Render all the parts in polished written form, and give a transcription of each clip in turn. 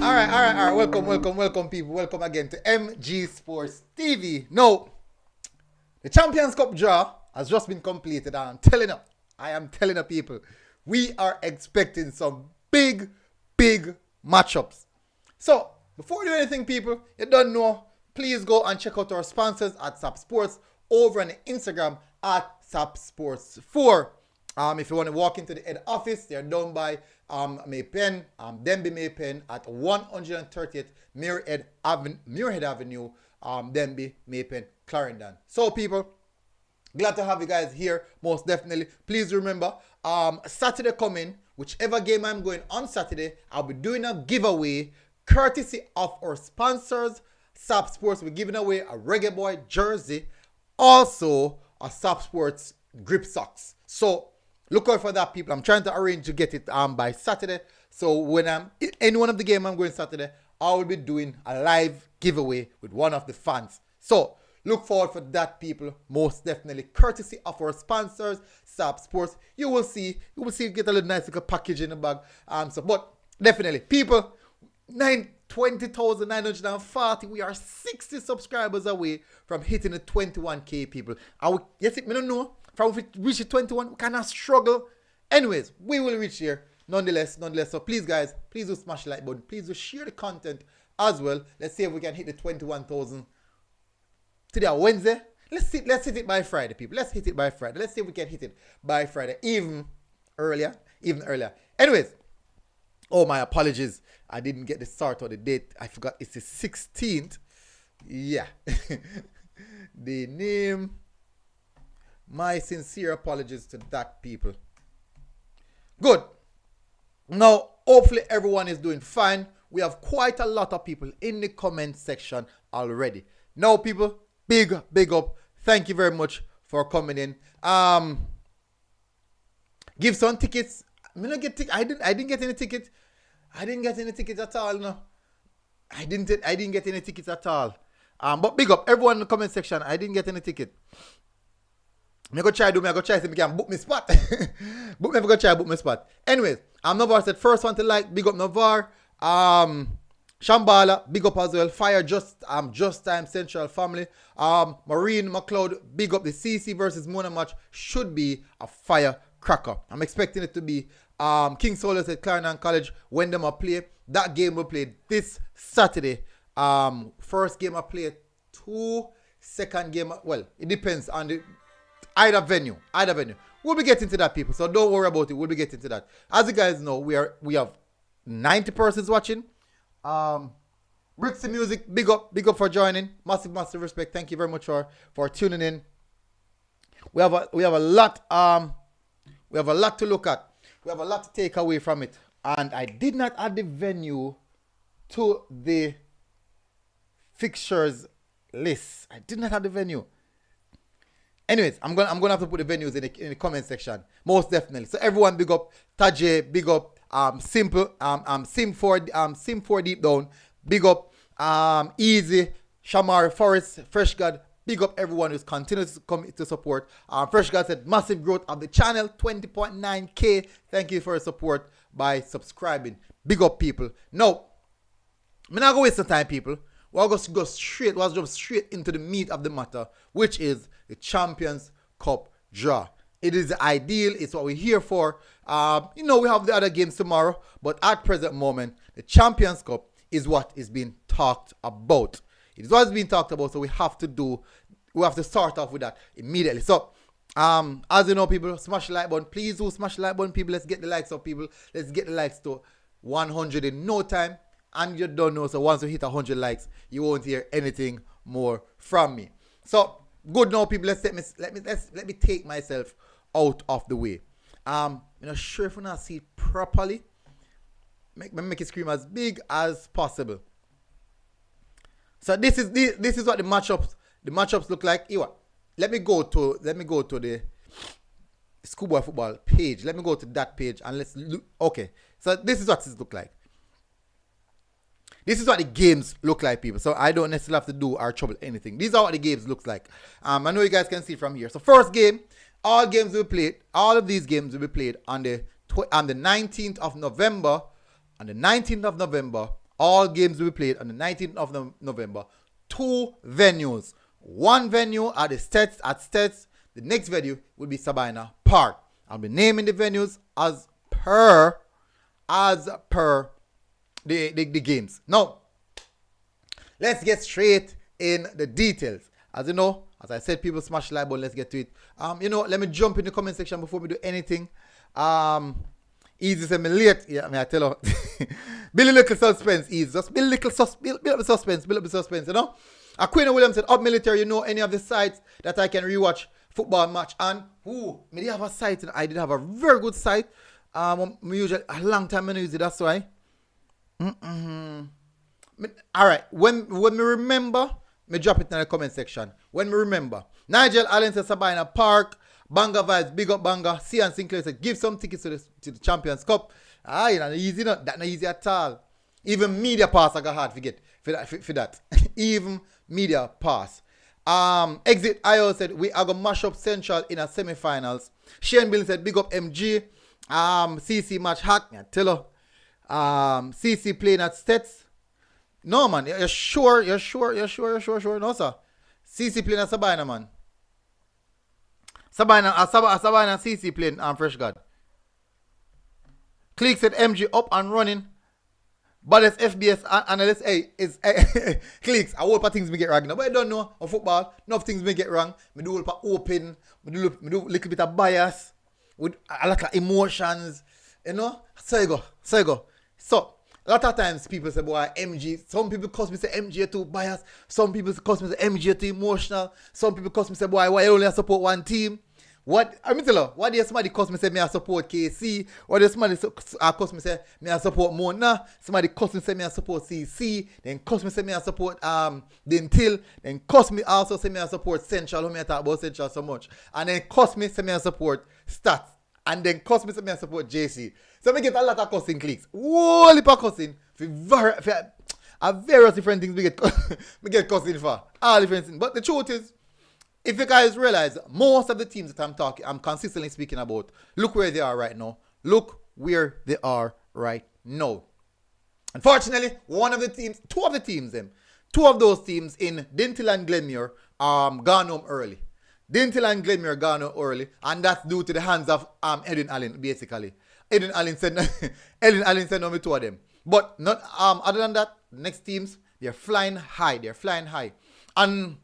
All right. Welcome, people. Welcome again to MG Sports TV. Now, the Champions Cup draw has just been completed, and I am telling you, people, we are expecting some big matchups. So, before we do anything, people, you don't know, please go and check out our sponsors at SAP Sports over on the Instagram at SAP Sports 4. If you want to walk into the head office, they're down by Maypen, Denby Maypen at 138th Muirhead Avenue, Denby Maypen, Clarendon. So, people, glad to have you guys here, most definitely. Please remember, Saturday coming, whichever game I'm going on Saturday, I'll be doing a giveaway courtesy of our sponsors. SAP Sports, we're giving away a Reggae Boy jersey, also a SAP Sports grip socks. So, look out for that, people. I'm trying to arrange to get it by Saturday. So when I'm in any one of the game I'm going Saturday, I will be doing a live giveaway with one of the fans. So look forward for that, people. Most definitely, courtesy of our sponsors, SAP Sports. You will see get a little nice little package in the bag. But definitely, people, 20,940. We are 60 subscribers away from hitting the 21k, people. I don't know. From if we reach the 21, we cannot struggle. Anyways, we will reach here. Nonetheless. So please, guys, please do smash the like button. Please do share the content as well. Let's see if we can hit the 21,000 today on Wednesday. Let's hit it by Friday, people. Let's hit it by Friday. Let's see if we can hit it by Friday, even earlier. Anyways, my apologies. I didn't get the start or the date. I forgot it's the 16th. Yeah. The name. My sincere apologies to that, people. Good. Now, hopefully everyone is doing fine. We have quite a lot of people in the comment section already. Now, people, big up. Thank you very much for coming in. Give some tickets. I didn't get any tickets. I didn't get any tickets at all. No, I didn't get any tickets at all. But big up everyone in the comment section. I didn't get any ticket. I go try see if I can book my spot. book my spot. Anyways, Navar said first one to like, big up Navar. Shambhala, big up as well. Fire Just Time Central Family. Marine McLeod, big up. The CC versus Mona match should be a firecracker. I'm expecting it to be. King Solar said Clarendon College, when them a play. That game will play this Saturday. First game I play 2, second game, well, it depends on the either venue. We'll be getting to that, people, so don't worry about it. We'll be getting to that. As you guys know, we have 90 persons watching. Brixie Music, big up for joining. Massive respect. Thank you very much for tuning in. We have a lot to look at. We have a lot to take away from it. And I did not add the venue to the fixtures list. I did not have the venue. Anyways, I'm gonna have to put the venues in the comment section, most definitely. So everyone, big up Tajay, big up Simple, Sim 4 Deep Down, big up Easy, Shamar Forest, Fresh God, big up everyone who's continues to come to support. Fresh God said massive growth of the channel, 20.9k. Thank you for your support by subscribing. Big up, people. Now, I'm not gonna waste some time, people. We'll just go straight into the meat of the matter, which is the Champions Cup draw. It is ideal. It's what we're here for. We have the other games tomorrow, but at present moment, the Champions Cup is what is being talked about. It is what is being talked about, so we have to start off with that immediately. So, as you know, people, smash the like button. Please do smash the like button, people. Let's get the likes up, people. Let's get the likes to 100 in no time. And you don't know, so once you hit 100 likes, you won't hear anything more from me. So, good now, people. Let me take myself out of the way. I'm not sure if we're not see it properly. Make it scream as big as possible. So this is what the matchups look like. Let me go to the Schoolboy football page. Let me go to that page and let's look. Okay, so this is what this look like. This is what the games look like, people. So I don't necessarily have to do or trouble anything. These are what the games looks like. I know you guys can see from here. So first game, all of these games will be played on the 19th of November. On the 19th of November All games will be played on the 19th of November. 2 venues. One venue at the States. The next venue will be Sabina Park. I'll be naming the venues as per the games. Now, let's get straight in the details. As you know, as I said, people smash the like button. Let's get to it. Let me jump in the comment section before we do anything. Easy say me late. Yeah, I tell her. Build a little suspense, Easy. Just build up the suspense, you know. Queen Williams said, up military, any of the sites that I can rewatch football match. And, me did have a site, and I did have a very good site. Usually, a long time I use it, that's why. Alright, when me remember, me drop it in the comment section. When me remember. Nigel Allen said Sabina Park. Banga Vibes, big up Banga. Cian Sinclair said, give some tickets to the Champions Cup. Not easy, not easy at all. Even media pass I got hard to get for that. Even media pass. Exit IO said, we are going to mash up Central in a semi-finals. Shane Bill said, big up MG. CC match hack. Yeah, tell her. CC playing at Stets. No, man. You're sure? No, sir. CC playing at Sabina, man. Sabina and CC playing Fresh God. Click said MG up and running. But it's FBS analyst is clicks. I hope things may get wrong. But I don't know on football. Enough things may get wrong. I do open. I do a little bit of bias with a lot of emotions. So you go. So a lot of times people say, boy, MG. Some people cause me say MG too biased. Some people cause me say MG too emotional. Some people cause me say, boy, why you only support one team? What I mean tell you, why does somebody cause me say me I support KC? Why does somebody cause me say me I support Mona? Somebody cause me say me I support CC, then cause me say me I support Dentil, then cause me also say me I support Central, who me I talk about Central so much, and then cause me say me I support Stats, and then cause me say me I support JC. So me get a lot of cussing clicks. Whole heap of cussing for various different things we get cussing for. All different things. But the truth is, if you guys realize, most of the teams that I'm consistently speaking about, look where they are right now. Unfortunately, two of those teams in Dintle and Glenmuir gone home early. And that's due to the hands of Edwin Allen, basically. Edwin Allen said no two of them. But not other than that, next teams, they're flying high. And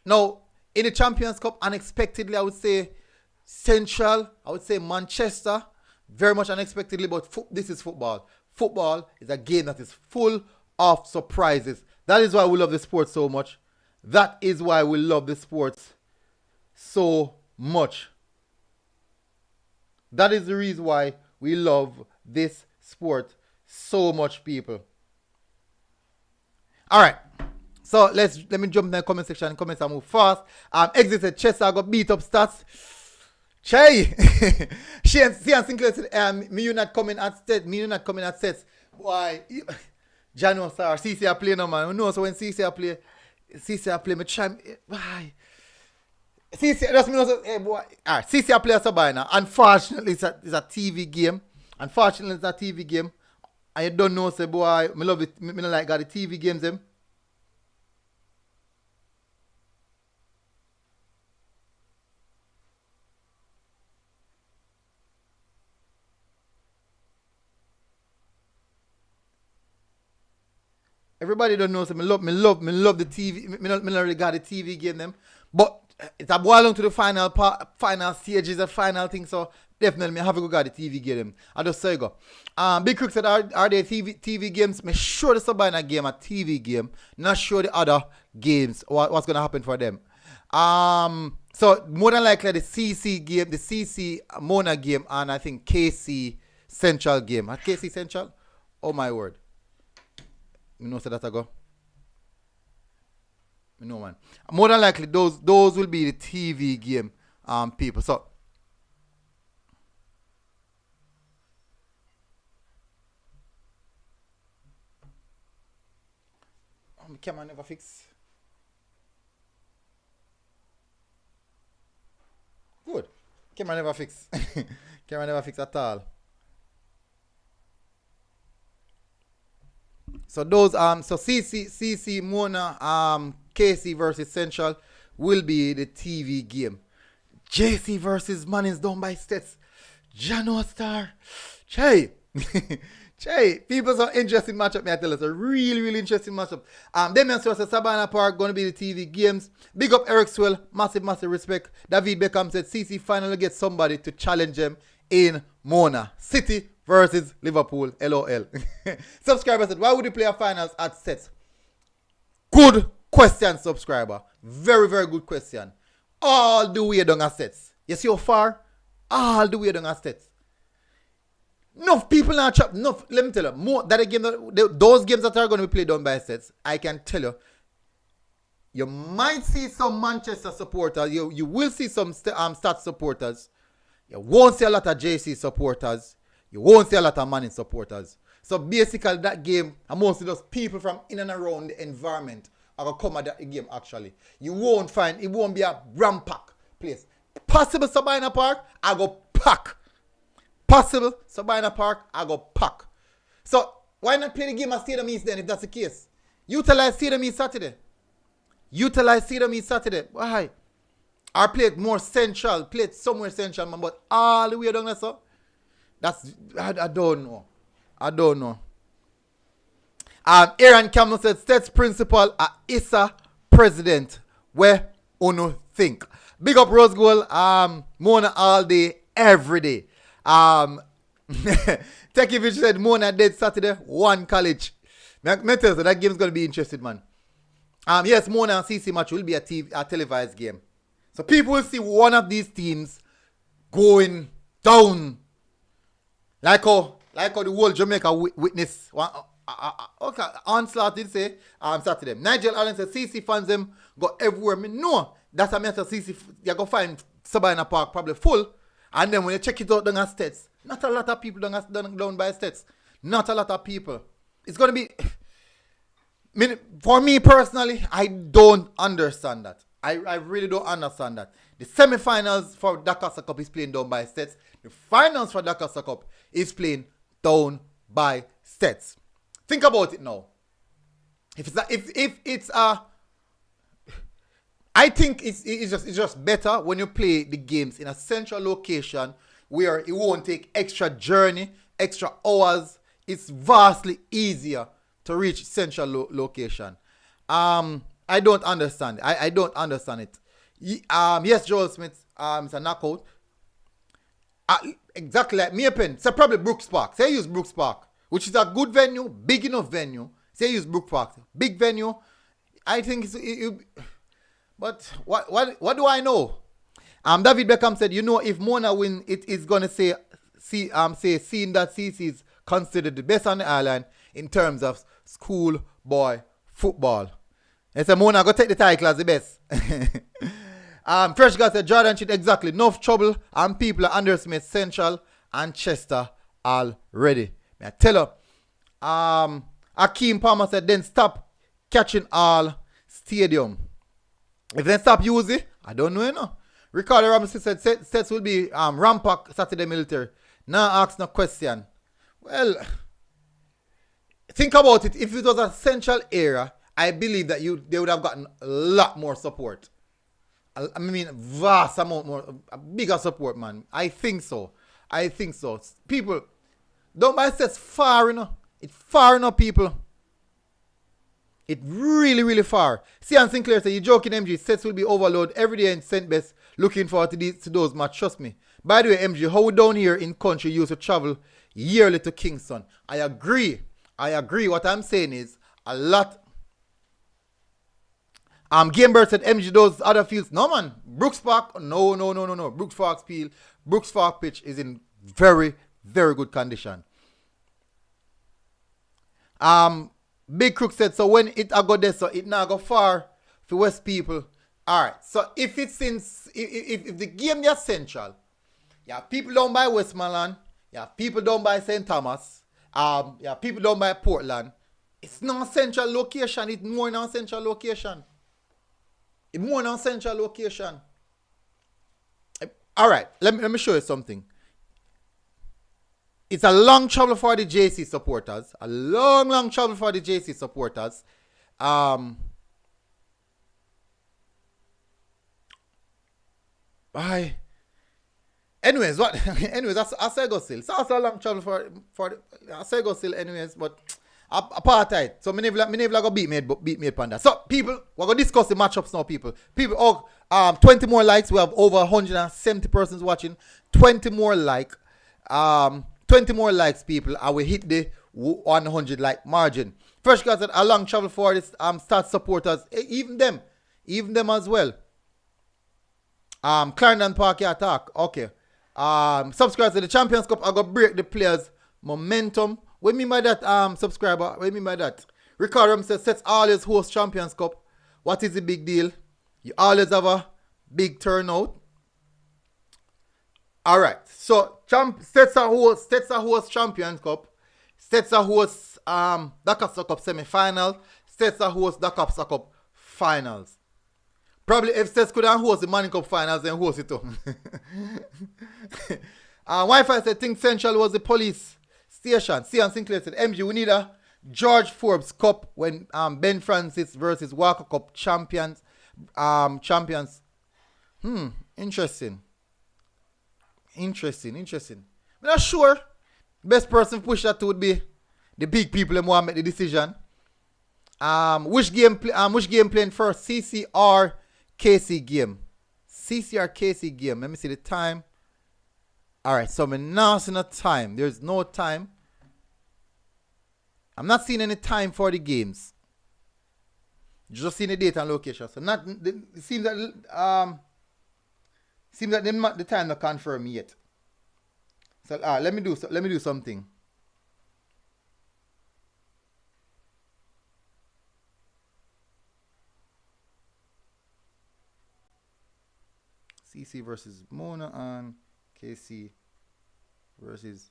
now, in the Champions Cup, unexpectedly, I would say Central, I would say Manchester, very much unexpectedly, but this is football. Football is a game that is full of surprises. That is why we love the sport so much. That is why we love the sports so much. That is the reason why we love this sport so much, people. All right. So let me jump in the comment section and comments and move fast. Exit said Chester got beat up Stats. Che. Cian Sinclair said, me you not coming at sets. Why? Jano sir, CC I play no man. Who knows when CC I play me try. Why? CC that's me know hey boy. Alright, CC I play Sabina. Unfortunately it's a TV game. And you don't know say boy, me love it. Me not like got the TV games them. Everybody don't know, so me love the TV. Me not really got the TV game them, but it's a boil along to the final stages, the final thing. So definitely, me have to go got the TV game them. I just say go. Big Crook said, are there TV games? Me sure the Sabina game a TV game. Not sure the other games. What's gonna happen for them? So more than likely the CC game, the CC Mona game, and I think KC Central game. KC Central? Oh my word. You know, so that I go. You know, man. More than likely, those will be the TV game, people. So, my camera never fix. Good. Camera never fix. Camera never fix at all. So those so CC Mona KC versus Central will be the TV game. JC versus Mannings down by Stets. Jano Star. Che. Che. People so interesting matchup, me I tell you. It's a really, really interesting matchup. Damian Stewart says Sabana Park gonna be the TV games. Big up Eric Swell. Massive, massive respect. David Beckham said CC finally get somebody to challenge them in Mona. City versus Liverpool. LOL. Subscriber said, why would you play a finals at Stets? Good question, subscriber. Very, very good question. All the way down at Stets. You see how far? All the way down at Stets. Enough people now chop. Enough. Let me tell you. More that a game those games that are going to be played down by Stets, I can tell you. You might see some Manchester supporters. You will see some Stats supporters. You won't see a lot of JC supporters. You won't see a lot of Manning supporters. So basically that game, and mostly those people from in and around the environment are going to come at that game actually. You won't find, it won't be a rampack place. Possible Sabina Park, I go pack. Possible Sabina Park, I go pack. So why not play the game at Stadium East then if that's the case? Utilize Stadium East Saturday. Utilize Stadium East Saturday. Why? Or play it more central. Play it somewhere central, man. But all the way down there, so that's, I don't know. I don't know. Aaron Campbell said, Stats principal at ISA president. Where uno think? Big up Rose Gold. Mona all day, every day. Tekivich said Mona dead Saturday, one college. Me tell you, that game's gonna be interesting, man. Yes, Mona and CC match will be a televised game. So people will see one of these teams going down. Like how the whole Jamaica witness okay, onslaught did say Saturday. Nigel Allen said CC fans them go everywhere. Me know that's a matter CC you go find Sabina Park probably full. And then when you check it out down at Stets, not a lot of people down by Stets. Not a lot of people. It's gonna be for me personally, I don't understand that. I really don't understand that. The semi-finals for Dakar Cup is playing down by Stets. The finals for Dakar Cup is playing down by Stets. Think about it now. I think it's just better when you play the games in a central location where it won't take extra journey, extra hours. It's vastly easier to reach central location. I don't understand. I don't understand it. Yes, Joel Smith, it's a knockout. Exactly like me pen. Say probably Brooks Park. Say use Brooks Park, which is a good venue, big enough venue. Say use Brooks Park, big venue. I think but what do I know? David Beckham said, you know, if Mona win, it is gonna say seeing that CC is considered the best on the island in terms of schoolboy football. They said Mona go take the title as the best. Fresh guy said Jordan shit exactly. Enough trouble and people are underestimate Central and Chester already. I tell you. Akeem Palmer said then stop catching all stadium. If they stop using, I don't know, you know. Ricardo Robinson said sets will be rampack Saturday military. Now ask no question. Well, think about it. If it was a central area, I believe that they would have gotten a lot more support. I mean, vast amount more, a bigger support, man. I think so. People, don't buy sets far enough. It's far enough, people. It really, really far. Cian Sinclair said, you joking, MG. Sets will be overloaded every day in St. Best. Looking forward to those match. Trust me. By the way, MG, how down here in country used to travel yearly to Kingston? I agree. What I'm saying is a lot. Gamebird said MG those other fields. No man. Brooks Park. No. Brooks Park pitch is in very, very good condition. Big Crook said, so when it go there, so it now go far for West people. Alright. So if it's if the game is central, you have people down by Westmoreland, you have people down by St. Thomas, you have people down by Portland. It's not a central location, it's more than a central location. Alright, let me show you something. it's a long trouble for the JC supporters. A long trouble for the JC supporters. Bye. Anyways, what? Anyways, I say go still. It's also a long trouble for I say go still. Anyways, but apartheid. So me never go beat me upon that. So people, we're gonna discuss the matchups now. People, 20 more likes. We have over 170 persons watching. 20 more likes, people, and we hit the 100 like margin. First guys, a long travel for this start supporters, even them as well. Clarendon Park attack. Okay. Subscribe to the Champions Cup. I go break the players' momentum. What do you mean by that, subscriber? What do you mean by that? Ricardo says, sets always host Champions Cup. What is the big deal? You always have a big turnout. Alright. So sets a host Champions Cup. Sets a host Dakar Cup semi-final. Sets a host Dakar Cup finals. Probably if Sets could have host the Manning Cup finals, then host it too. Wi-Fi said, think Central was the police station. Cian Sinclair said, MG, we need a George Forbes Cup when Ben Francis versus Walker Cup champions. Interesting. I'm not sure. Best person to push that to would be the big people who want to make the decision. Which game playing first? CC or KC game? CC or KC game? Let me see the time. Alright, so I'm not seeing a time. There's no time. I'm not seeing any time for the games. Just seeing the date and location. So it seems that the time not confirmed yet. So let me do something. CC versus Mona and KC versus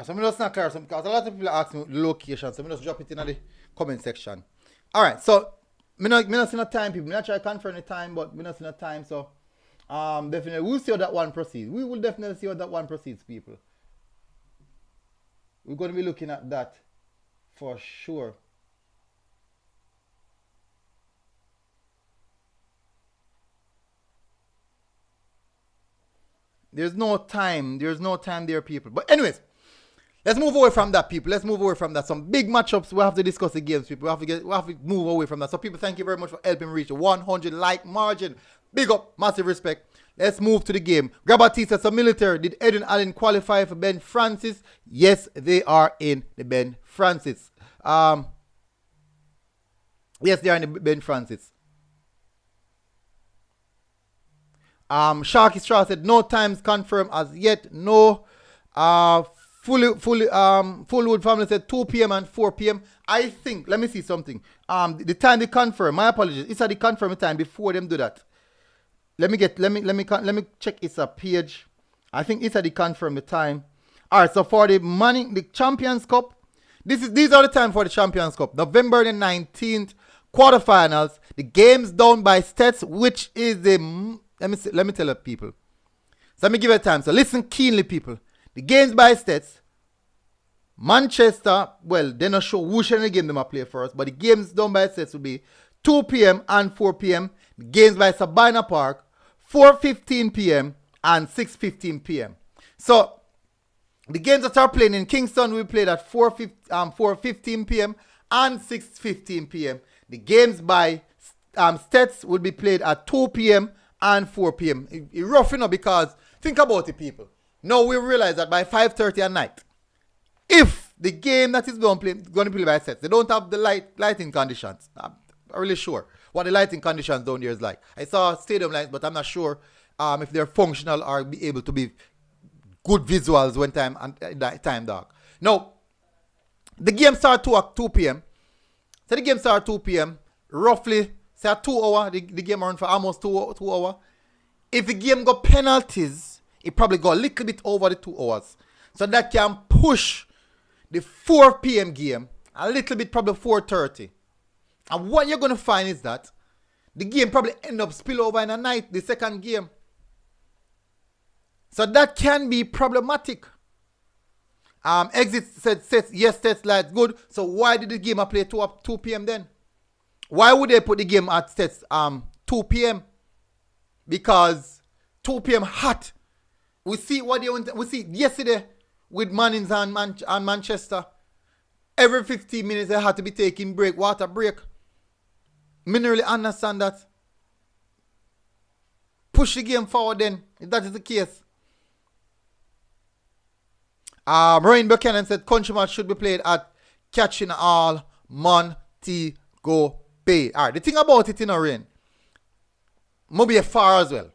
so I'm just not clear because a lot of people ask me the location, so I'm just drop it in the comment section. Alright, so me not see no time, people. Me not try to confirm the time, but me not see no time, so definitely we'll see how that one proceeds. We will definitely see how that one proceeds, people. We're gonna be looking at that for sure. There's no time there, people. But anyways, let's move away from that, people. Let's move away from that. Some big matchups. We have to discuss the games, people. We have to move away from that. So, people, thank you very much for helping me reach a 100 like margin. Big up, massive respect. Let's move to the game. Grabatista, some military. Did Edwin Allen qualify for Ben Francis? Yes, they are in the Ben Francis. Yes, they are in the Ben Francis. Sharky Straw said no times confirmed as yet. No. Fullwood family said 2 p.m. and 4 p.m. I think, let me see something. The time they confirm, my apologies. It's at the confirm time before them do that. Let me check it's a page. I think it's at the confirm the time. Alright, so for the Champions Cup, these are the time for the Champions Cup. November the 19th, quarterfinals. The game's down by stats, which is the let me tell you, people. So let me give you a time. So listen keenly, people. The games by stats. Manchester, well, they're not sure which of the game they might play first, but the games done by stats will be 2 p.m. and 4 p.m. The games by Sabina Park, 4:15 p.m. and 6:15 p.m. So the games that are playing in Kingston will be played at 4:15 p.m. and 6:15 p.m. The games by stats will be played at 2 p.m. and 4 p.m. It's rough, because Think about it, people. Now we realize that by 5:30 at night, if the game that is going to play by sets, they don't have the lighting conditions. I'm really sure what the lighting conditions down there is like. I saw stadium lights, but I'm not sure if they're functional or be able to be good visuals when time dark. Now, the game starts at 2 p.m. So the game starts at 2 p.m. Roughly, say at 2 hours, the game run for almost 2 hours. If the game got penalties, it probably go a little bit over the 2 hours. So that can push the 4 p.m. game a little bit, probably 4:30. And what you're going to find is that the game probably end up spill over in the night, the second game. So that can be problematic. Exit said, yes, test lights good. So why did the game play 2 p.m. then? Why would they put the game at 2 p.m.? Because 2 p.m. hot. We see what we see yesterday with Mannings and Manchester. Every 15 minutes they had to be taking water break. Me really understand that. Push the game forward then, if that is the case. Ryan Buchanan said country match should be played at Catching All Montego Bay. Alright, the thing about it in a rain, Mobile far as well.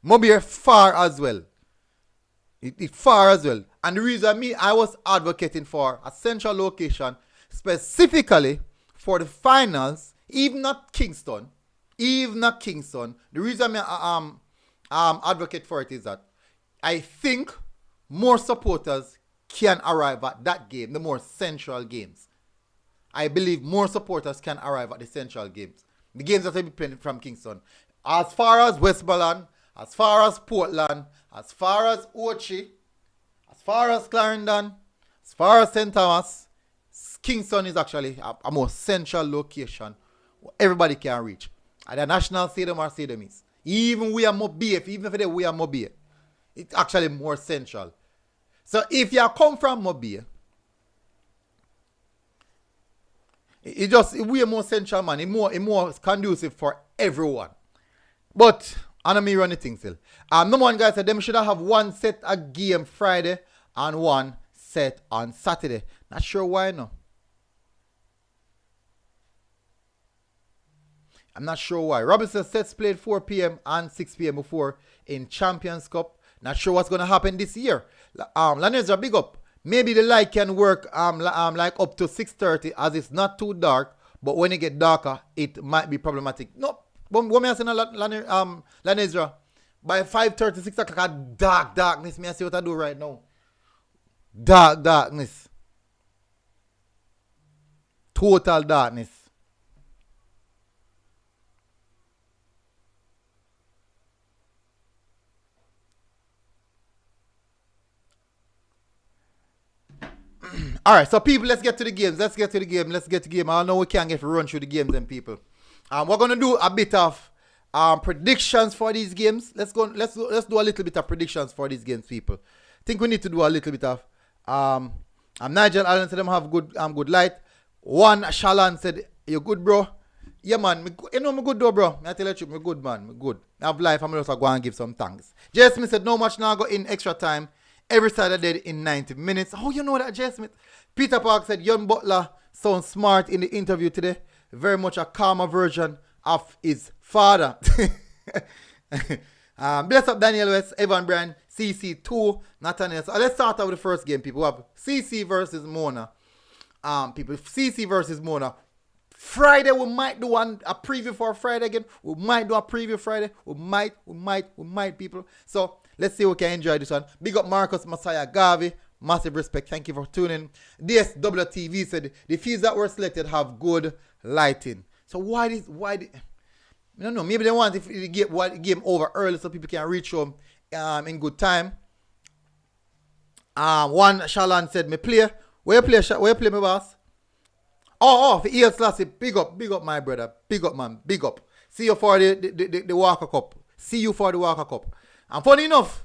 Mobile far as well. It far as well. And the reason I was advocating for a central location specifically for the finals, even not Kingston. The reason I advocate for it is that I think more supporters can arrive at that game, the more central games. I believe more supporters can arrive at the central games. The games that will be playing from Kingston. As far as Westmoreland, as far as Portland, as far as Ochi, as far as Clarendon, as far as St. Thomas, Kingston is actually a more central location where everybody can reach. At the National Stadium or Stadium is. Even we are Mobile, even if we are Mobile, it's actually more central. So if you come from Mobile, we are more central, man. It's more conducive for everyone. But I know me run the thing still. Number one guy said them should have one set a game Friday and one set on Saturday. Not sure why no. I'm not sure why. Robinson sets played 4 p.m. and 6 p.m. before in Champions Cup. Not sure what's going to happen this year. Lanezra, big up. Maybe the light can work like up to 6:30 as it's not too dark. But when it get darker, it might be problematic. No, what I say Lanezra? By 5:30, 6 o'clock, darkness. Me I see what I do right now. Darkness. Total darkness. All right, so people, let's get to the games. Let's get to the game. I know we can't get to run through the games, then people. We're gonna do a bit of predictions for these games. Let's do a little bit of predictions for these games, people. I think we need to do a little bit of. Nigel Allen said them have good light. One Shalan said you good, bro. Yeah, man. You know me good though, bro. I tell you the truth, me good, man. Me good. I have life. I'm gonna also go and give some thanks. Jay Smith said no much now go in extra time. Every Saturday in 90 minutes. Oh, you know that, Jay Smith. Peter Park said Young Butler sounds smart in the interview today. Very much a calmer version of his father. Bless up Daniel West, Evan Bryan, CC2, Nathaniel. So let's start out with the first game, people. We have CC versus Mona. People, CC versus Mona. Friday, we might do a preview for Friday again. We might do a preview Friday. We might, people. So let's see if we can enjoy this one. Big up Marcus Messiah Garvey. Massive respect. Thank you for tuning. DSWTV said the fields that were selected have good lighting. So why I don't know. Maybe they want if the game over early so people can reach home in good time. One Shalan said me play. Where you play my boss? Oh, for EL Slassy, big up my brother. Big up, man. Big up. See you for the Walker Cup. See you for the Walker Cup. And funny enough,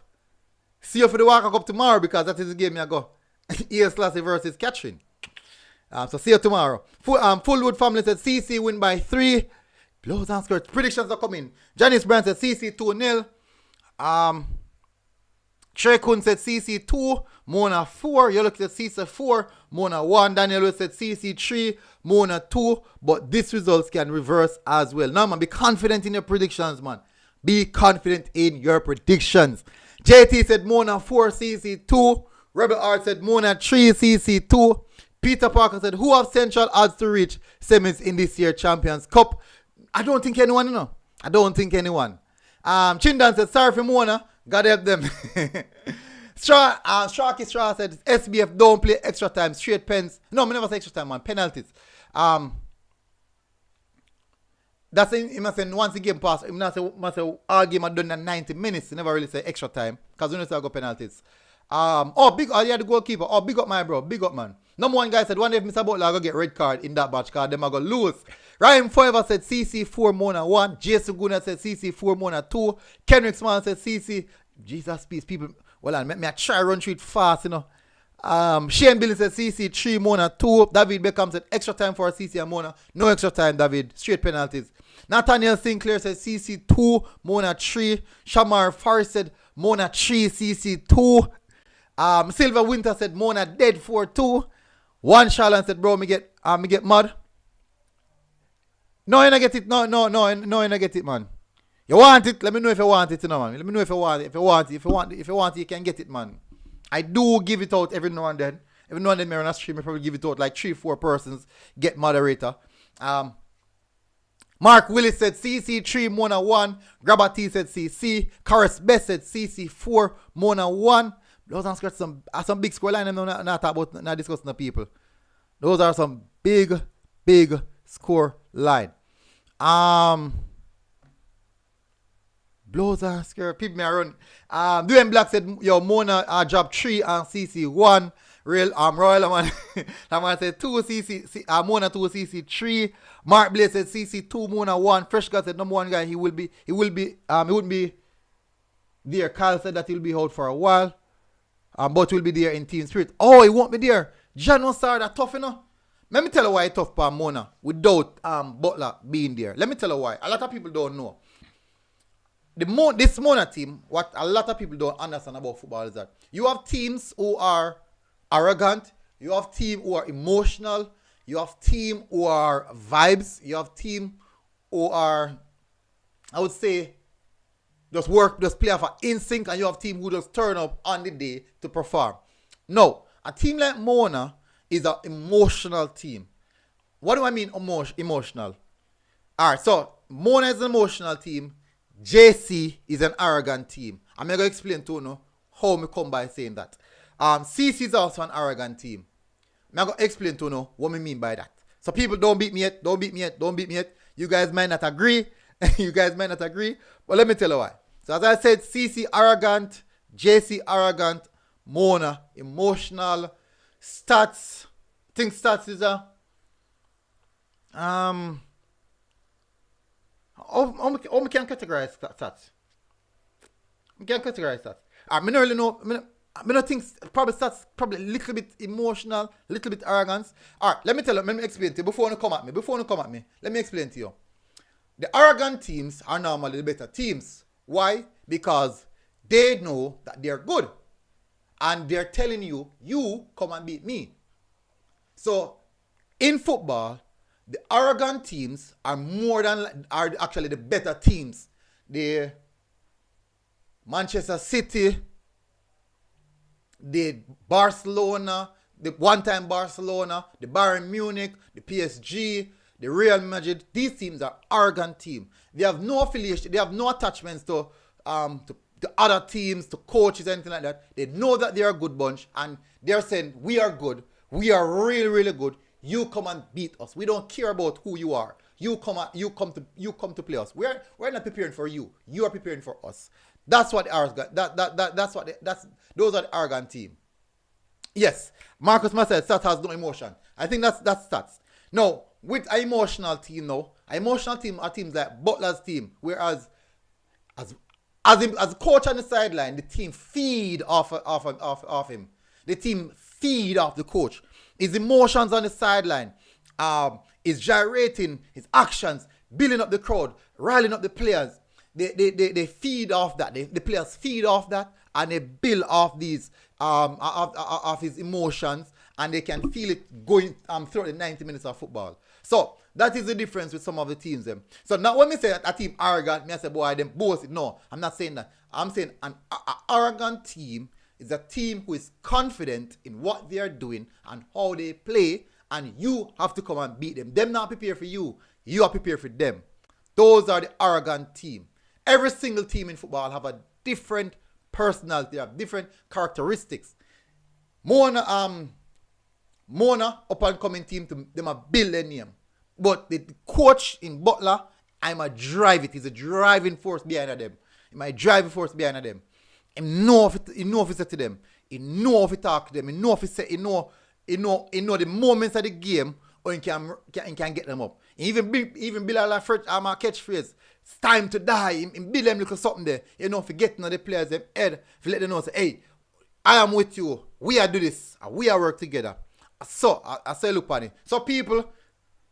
see you for the Walker Cup tomorrow because that is the game I go. EL Slassy versus Catherine. So see you tomorrow. Fullwood family said CC win by 3. Blows and skirts. Predictions are coming. Janice Brand said CC 2-0. Trey Kun said CC 2, Mona 4. You look at CC 4, Mona 1. Daniel said CC 3, Mona 2. But these results can reverse as well. Now, man, be confident in your predictions, man. Be confident in your predictions. JT said Mona 4, CC 2. Rebel Art said Mona 3, CC 2. Peter Parker said, who have central odds to reach semis in this year's Champions Cup? I don't think anyone, you know. I don't think anyone. Chindan said, sorry for Mona. God help them. Sharky Straw said, SBF don't play extra time, straight pens. No, I never say extra time, man. Penalties. That's in, he must say once the game pass, he must say all game are done in 90 minutes. He never really say extra time. Because we know say I go penalties. The goalkeeper. Oh, big up my bro. Big up, man. Number one guy said, one day if Mr. Butler go get red card in that match, because them are going to lose. Ryan Forever said CC 4, Mona 1. Jason Guna said CC 4, Mona 2. Kendrick Small said CC. Jesus, peace, people. Well, let me try run through it fast, you know. Shane Billy said CC 3, Mona 2. David Beckham said extra time for CC and Mona. No extra time, David. Straight penalties. Nathaniel Sinclair said CC 2, Mona 3. Shamar Forrest said Mona 3, CC 2. Silver Winter said Mona dead 4-2. One Charlotte said, bro, me get mad. No, you don't get it. No, you don't get it, man. You want it? Let me know if you want it, you know, man. Let me know if you want it. If you want it, you can get it, man. I do give it out every now and then. Every now and then, me on a stream, I probably give it out like 3-4 persons. Get moderator. Mark Willis said CC 3, Mona 1. Grabber T said CC. Karis Best said CC 4, Mona 1. Those are some big score line. I'm not talking about, not discussing the people. Those are some big score line. Blows are scared. People may run. Dwayne Black said, yo, Mona dropped 3 and CC 1. Royal man. That man said 2 CC, Mona 2 CC 3. Mark Blaze said CC 2, Mona 1. Fresh guy said number one guy, he wouldn't be there. Kyle said that he'll be out for a while. But will be there in team spirit. Oh, he won't be there. Jano Sar that tough, you know. Let me tell you why it's tough for Mona without Butler being there. Let me tell you why. A lot of people don't know. This Mona team, what a lot of people don't understand about football is that you have teams who are arrogant, you have teams who are emotional, you have teams who are vibes, you have teams who are, I would say, just play off an instinct, and you have team who just turn up on the day to perform. No, a team like Mona is an emotional team. What do I mean emotional? Alright, so Mona is an emotional team. JC is an arrogant team. I'm going to explain to you how I come by saying that. CC is also an arrogant team. I'm going to explain to you what I mean by that. So people don't beat me yet. You guys might not agree. But let me tell you why. So as I said, CC arrogant, JC arrogant, Mona emotional, stats. I think stats is a how we can categorize stats. We can categorize stats. I don't really know. I don't think probably stats probably a little bit emotional, a little bit arrogance. Alright, let me explain to you before you come at me. Let me explain to you. The arrogant teams are normally the better teams. Why? Because they know that they're good. And they're telling you, you come and beat me. So, in football, the arrogant teams are actually the better teams. The Manchester City, the Barcelona, the one-time Barcelona, the Bayern Munich, the PSG, the Real Madrid, these teams are arrogant teams. They have no affiliation, they have no attachments to other teams, to coaches, anything like that. They know that they are a good bunch, and they're saying, we are good, we are really, really good. You come and beat us. We don't care about who you are. You come to play us. We're not preparing for you. You are preparing for us. That's what the arrogant. Those are the arrogant team. Yes, Marcus Marcel, stats has no emotion. I think that's stats. Now, with an emotional team are teams like Butler's team, whereas as a coach on the sideline, the team feed off him. The team feed off the coach. His emotions on the sideline, his gyrating, his actions, building up the crowd, riling up the players. They feed off that. The players feed off that, and they build off these of his emotions, and they can feel it going throughout the 90 minutes of football. So that is the difference with some of the teams. So now when we say that a team arrogant, me I say, boy, them both. No, I'm not saying that. I'm saying an arrogant team is a team who is confident in what they are doing and how they play, and you have to come and beat them. Them not prepare for you. You are prepared for them. Those are the arrogant team. Every single team in football have a different personality, have different characteristics. Mona, up and coming team, to them a build their name. But the coach in Butler, I'm a drive it. He's a driving force behind them. He's my driving force behind them. He know if he say to them. He know if he talk to them. He know if he say. He know the moments of the game, or he can get them up. Even build a catchphrase. It's time to die. He build them little something there. You know, if you get the players them head, if you let them know, say, hey, I am with you. We are do this. We are work together. So I say look on it. So people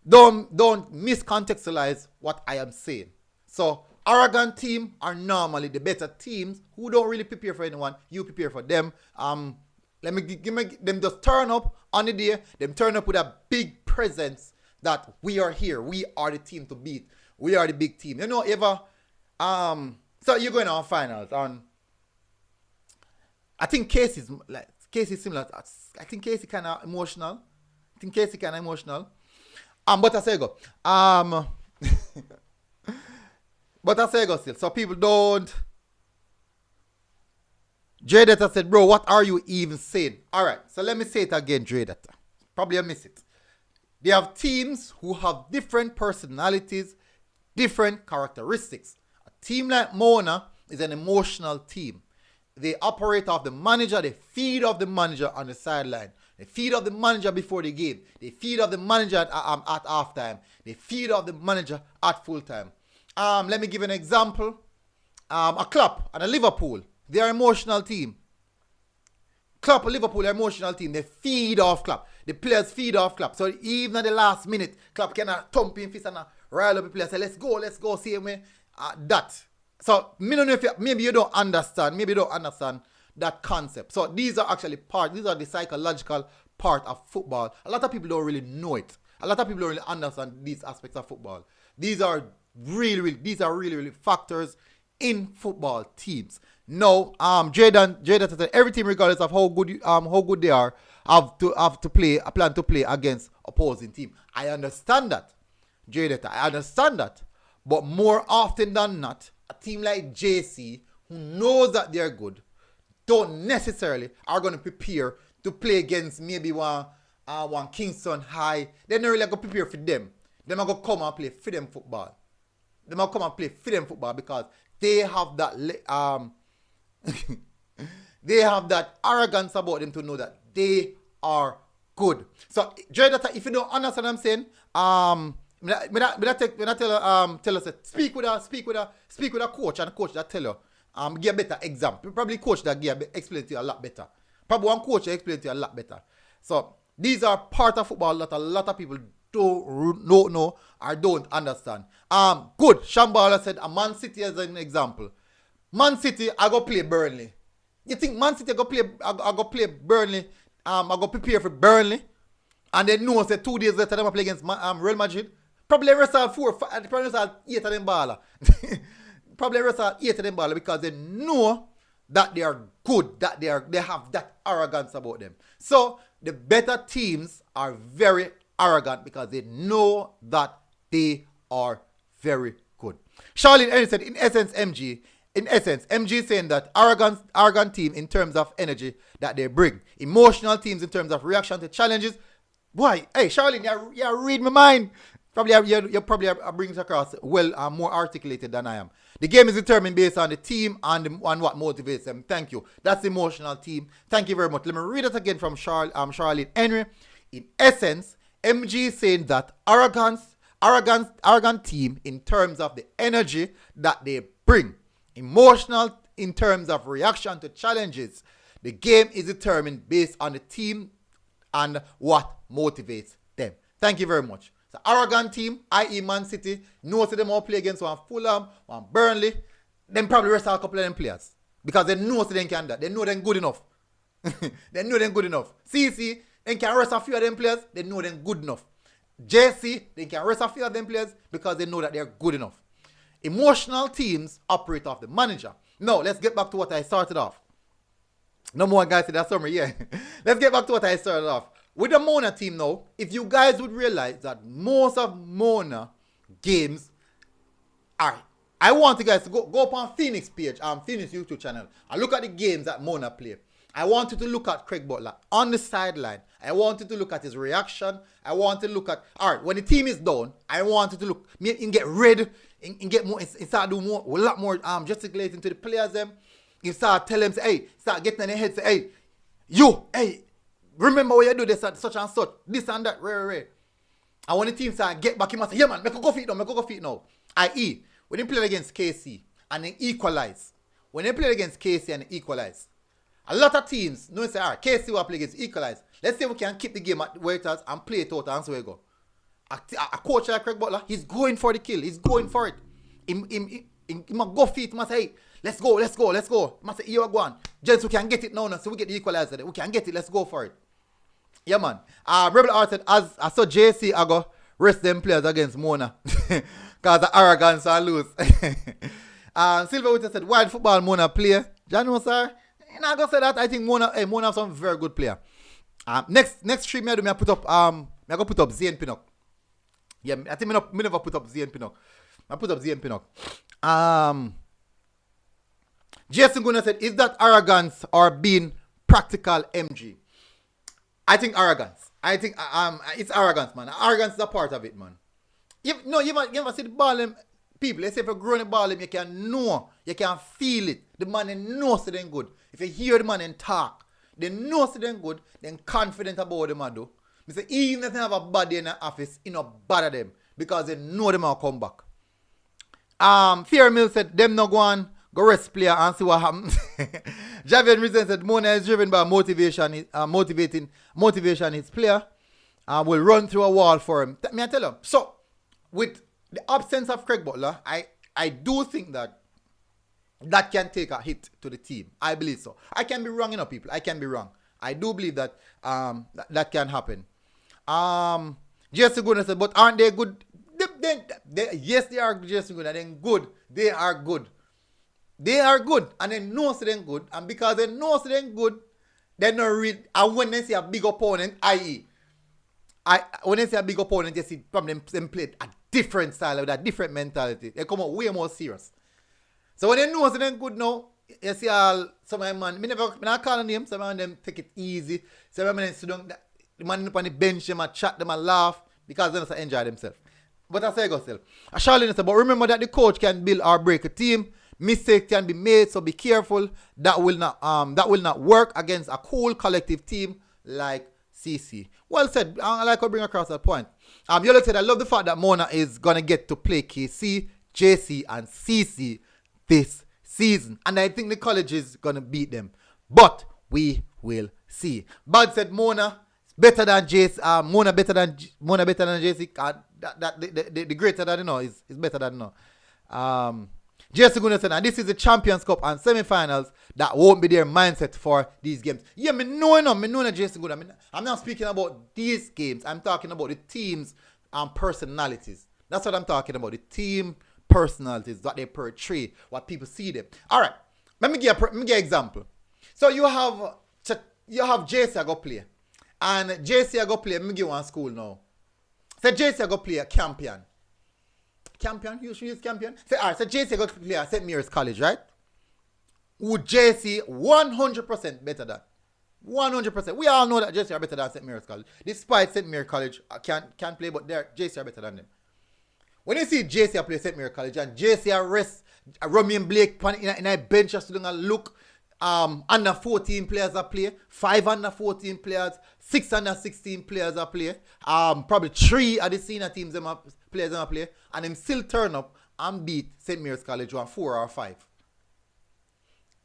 don't miscontextualize what I am saying. So arrogant team are normally the better teams who don't really prepare for anyone. You prepare for them. Let me give them just turn up on the day. Them turn up with a big presence that we are here. We are the team to beat. We are the big team. You know, so you're going on finals on. I think Casey's similar. I think Casey kind of emotional. But I say go. But I say go still. So people don't. Dre Data said, bro, what are you even saying? All right. So let me say it again, Dre Data. Probably I miss it. They have teams who have different personalities, different characteristics. A team like Mona is an emotional team. They operate off the manager. They feed off the manager on the sideline. They feed off the manager before the game. They feed off the manager at halftime. They feed off the manager at full time. Let me give an example. A Klopp and a Liverpool. They are an emotional team. Klopp and Liverpool are an emotional team. They feed off Klopp. The players feed off Klopp. So even at the last minute, Klopp can thump in fist and rile up the players. Say, let's go, see him. That. So maybe you don't understand that concept. So these are actually these are the psychological part of football. A lot of people don't really know it. A lot of people don't really understand these aspects of football. These are really factors in football teams. No, Jaden said every team, regardless of how good they are, have to plan to play against opposing team. I understand that, Jaden. I understand that, but more often than not, a team like JC, who knows that they're good, don't necessarily are going to prepare to play against maybe one Kingston High. They're not really going to prepare for them. They're not going to come and play for them football. They're not going to come and play for them football because they have that they have that arrogance about them to know that they are good. So, if you don't understand what I'm saying, tell us speak with a coach, and a coach that tell you give a better example. Probably coach that explain to you a lot better. Probably one coach that explain to you a lot better. So these are part of football that a lot of people don't know or don't understand. Good. Shambhala said a Man City as an example. Man City, I go play Burnley. You think Man City I go play Burnley? I go prepare for Burnley, and then know say 2 days later them play against Real Madrid. Probably wrestle 4, probably wrestle 8 of them baller. Probably wrestle 8 of them baller because they know that they are good, that they have that arrogance about them. So the better teams are very arrogant because they know that they are very good. Charlene Henry said, in essence, MG is saying that arrogant team in terms of energy that they bring. Emotional teams in terms of reaction to challenges. Boy, hey, Charlene, you read my mind. Probably you probably brings across well more articulated than I am. The game is determined based on the team and what motivates them. Thank you. That's the emotional team. Thank you very much. Let me read it again from Charlene Henry. In essence, MG is saying that arrogant team in terms of the energy that they bring. Emotional in terms of reaction to challenges. The game is determined based on the team and what motivates them. Thank you very much. So arrogant team, i.e. Man City, knows them all play against one Fulham, one Burnley. Then probably rest a couple of them players. Because they know so they can that. They know they're good enough. They know they're good enough. CC, they can rest a few of them players. They know they're good enough. JC, they can rest a few of them players because they know that they're good enough. Emotional teams operate off the manager. Now, let's get back to what I started off. No more guys in that summary, yeah. Let's get back to what I started off. With the Mona team now, if you guys would realize that most of Mona games are... I want you guys to go upon Phoenix page, Phoenix YouTube channel, and look at the games that Mona play. I want you to look at Craig Butler on the sideline. I want you to look at his reaction. I want to look at, all right, when the team is down, I want you to look, and get red, and get more, and start doing more, a lot more gesticulating to the players them. You start telling them, say, hey, start getting in their head, say, hey, you, hey, remember what you do this and such and such, this and that, right. And when the team start get back, he must say, yeah man, make a go feet now. I.e., when they play against KC and they equalize, when they play against KC and they equalize, a lot of teams know say, all right, KC will play against equalize. Let's say we can keep the game at where it is and play it out and so we go. A coach like Craig Butler, he's going for the kill. He's going for it. He must go feet. He must say, hey, let's go. He must say, here we go on. Gents, we can get it now, so we get the equalizer. We can get it. Let's go for it. Yeah, man. Rebel Art said, as I saw JC, I go rest them players against Mona. Because the arrogance I lose. Silver Witter said, wild football Mona player. Jano, sir. And I go say that I think Mona have some very good player. Next stream I put up Zian Pinnock. Yeah, I think me never put up Zian Pinnock. I put up Zian Pinnock. Jason Guna said, is that arrogance or being practical MG? I think arrogance. I think it's arrogance, man. Arrogance is a part of it, man. You must see the ball people. Let's say if you grow the ball, you can know, you can feel it. The man knows it ain't good. If you hear the man and talk, they know it ain't good, then confident about them do. I say even if they have a body in the office, you know bother them because they know them will come back. Fear Mill said them no go rest player and see what happens. Javier Rizan said Mona is driven by motivation, motivation his player will run through a wall for him. Me I tell you. So with the absence of Craig Butler, I do think that can take a hit to the team. I believe so. I can be wrong, people. I can be wrong. I do believe that that can happen. Jesse Good said, but aren't they good? Yes, they are Jesse Good. And then good. They are good. They are good. And they know they're good. And because they know they're good, they not read. And when they see a big opponent, i.e., when they say a big opponent, you see from them play a different style with a different mentality. They come out way more serious. So when they know they're good now, you see all some of them man, me not call them, some of them take it easy. Some of them sit down, the man up on the bench, them chat, them laugh because they just enjoy themselves. But I say go still. Charlene said, but remember that the coach can build or break a team. Mistakes can be made, so be careful. That will not work against a cool collective team like CC. Well said. I like to bring across that point. You said I love the fact that Mona is gonna get to play KC, JC, and CC this season, and I think the college is gonna beat them. But we will see. Bud said Mona better than JC. Mona better than JC. The greater than you know is better than you know. Jason Guna said, and this is the Champions Cup and semi-finals that won't be their mindset for these games. Yeah, me know that Jason Guna. I'm not speaking about these games. I'm talking about the teams and personalities. That's what I'm talking about. The team personalities that they portray, what people see them. All right, let me give an example. So you have JC I go play, and JC I go play. Let me give one school now. So JC I go play a champion. Champion? You should use champion? Say, all right, so JC got to play at St. Mary's College, right? Would JC 100% better than? 100%. We all know that JC are better than St. Mary's College. Despite St. Mary's College can't play, but JC are better than them. When you see JC play St. Mary's College and JC arrest Romy and Blake in a bench just to look, under 14 players are play, 5 under 14 players, 6 under 16 players are play, probably 3 of the senior teams players are play, and them still turn up and beat St. Mary's College 4 or 5.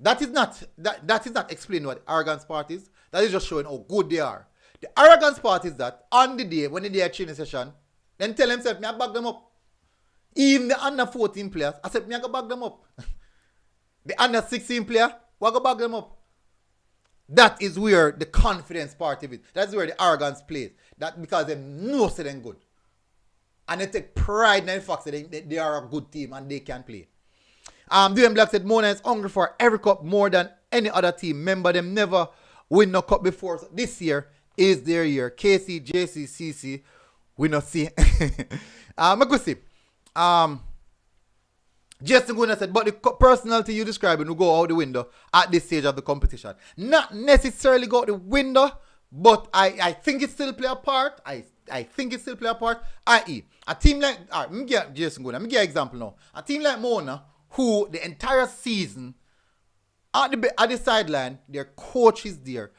That is not explaining what the arrogance part is. That is just showing how good they are. The arrogance part is that on the day when they are training session, then tell themselves, me I back them up. Even the under 14 players, I said, me I go back them up. The under 16 player, What go back them up? That is where the confidence part of it. That's where the arrogance plays. That because they know say them good. And they take pride in the fact that they are a good team and they can play. Dwayne Black said Mona is hungry for every cup more than any other team. Remember, them never win no cup before. So this year is their year. KC, JC, CC, we not see. I could see. Jason Guna said, but the personality you describing will go out the window at this stage of the competition. Not necessarily go out the window, but I think it still play a part. I think it still play a part. I.e., a team like, let me get Jason Guna, let me give an example now. A team like Mona, who the entire season, at the sideline, their coach is there,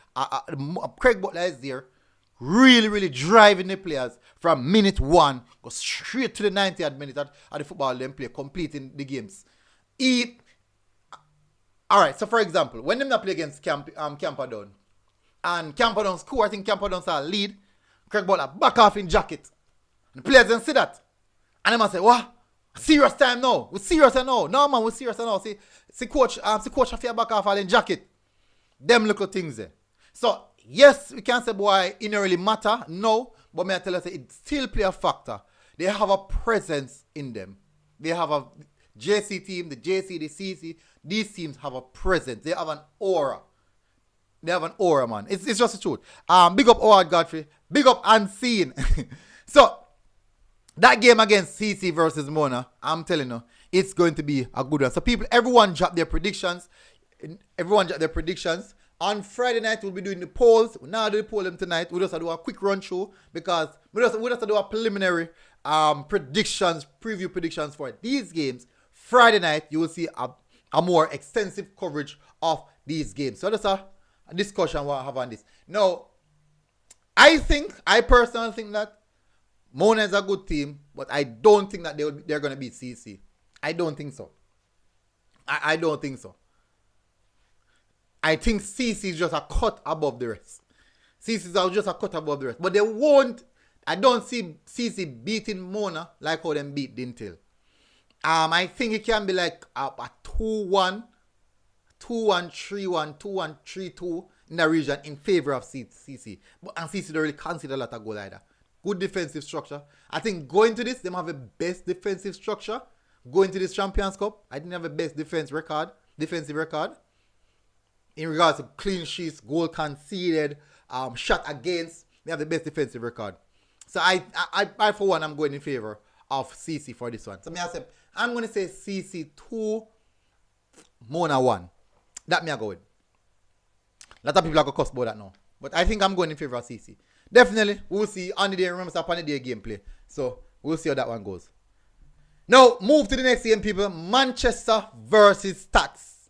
Craig Butler is there, really, really driving the players from minute 1, go straight to the 90th minute at the football them play, completing the games. Alright, so for example, when them not play against Camperdown, and Camperdown score, I think Camperdown saw a lead, Craig Butler back off in jacket. And the players don't see that. And they must say, what? Serious time now. We're serious now. No man, we're serious now. See coach have to back off all in jacket. Them little things there. So yes, we can say boy, it don't really matter. No, but may I tell you, it still play a factor. They have a presence in them. They have a JC team, the JC, the CC. These teams have a presence. They have an aura. They have an aura, man. It's just the truth. Big up Howard Godfrey. Big up Unseen. So that game against CC versus Mona, I'm telling you, it's going to be a good one. So people, everyone drop their predictions. On Friday night, we'll be doing the polls. We'll not do the poll tonight. We'll just do a quick run through because we'll just do a preliminary preview predictions for these games. Friday night, you will see a more extensive coverage of these games. So that's a discussion we'll have on this. Now, I personally think that Mona is a good team, but I don't think that they're going to beat CC. I don't think so. I don't think so. I think CC is just a cut above the rest. CC is just a cut above the rest. But they won't. I don't see CC beating Mona like how them beat Dintil. I think it can be like a 2-1, 2-1, 3-1, 2-1, 3-2 in the region in favor of CC. And CC don't really concede a lot of goal either. Good defensive structure. I think going to this, they have the best defensive structure. Going to this Champions Cup, I didn't have the best defensive record. In regards to clean sheets, goal conceded, shot against, they have the best defensive record. So I for one, I'm going in favor of CC for this one. So I'm going to say CC 2, Mona 1. That me I go with. A lot of people are going to cuss about that now. But I think I'm going in favor of CC. Definitely, we'll see on the day, remember, it's on the day gameplay. So, we'll see how that one goes. Now, move to the next game, people. Manchester versus Stats.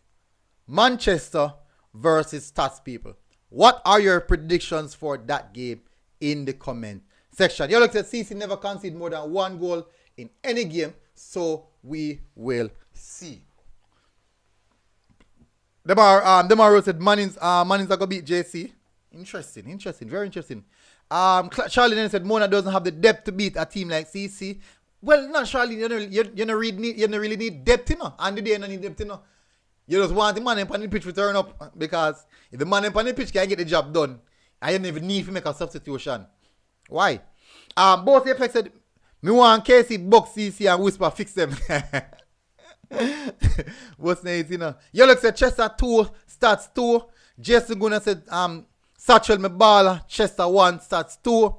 Manchester versus Stats, people. What are your predictions for that game in the comment section? You look at CC never conceded more than 1 goal in any game. So, we will see. Demar said, Mannings are going to beat JC. Interesting, very interesting. Charlie then said Mona doesn't have the depth to beat a team like CC. Well, not Charlie, you don't really need depth, you know. And the day you don't need depth, you know. You just want the man on the pitch to turn up because if the man on the pitch can get the job done, I don't even need to make a substitution. Why? Both Apex said, me want Casey box CC and Whisper fix them. What's nice, you know. You look said Chester 2, Stats 2. Jason Guna said Satchel Mebala, Chester 1, Stats 2.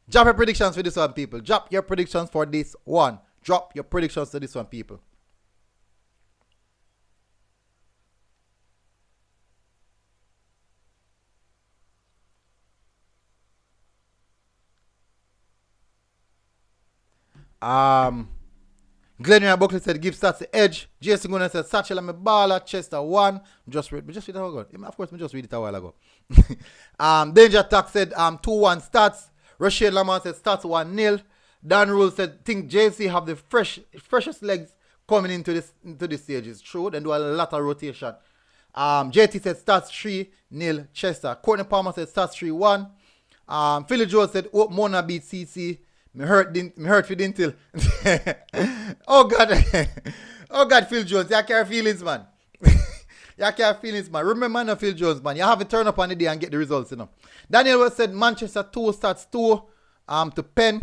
Drop your predictions for this one, people. Drop your predictions for this one. Drop your predictions to this one, people. Glenn Buckley said give Stats the edge. Jason Guna said Satchel Mebala, Chester 1. Just read it a while ago. Of course, I just read it a while ago. Danger Attack said 2-1 Stats. Rashid Lamar said Stats 1-0. Dan Rule said think JC have the freshest legs coming into this stage. It's true. Then do a lot of rotation. JT said Stats 3-0 Chester. Courtney Palmer said Stats 3-1. Philly Joe said Mona beat CC. Me hurt for Dintil. Oh God. Oh God, Phil Jones. You carry feelings, man. You can't feel this, man. Remember, no Phil Jones, man. You have to turn up on the day and get the results, you know. Daniel West said Manchester 2 stats 2 to Penn.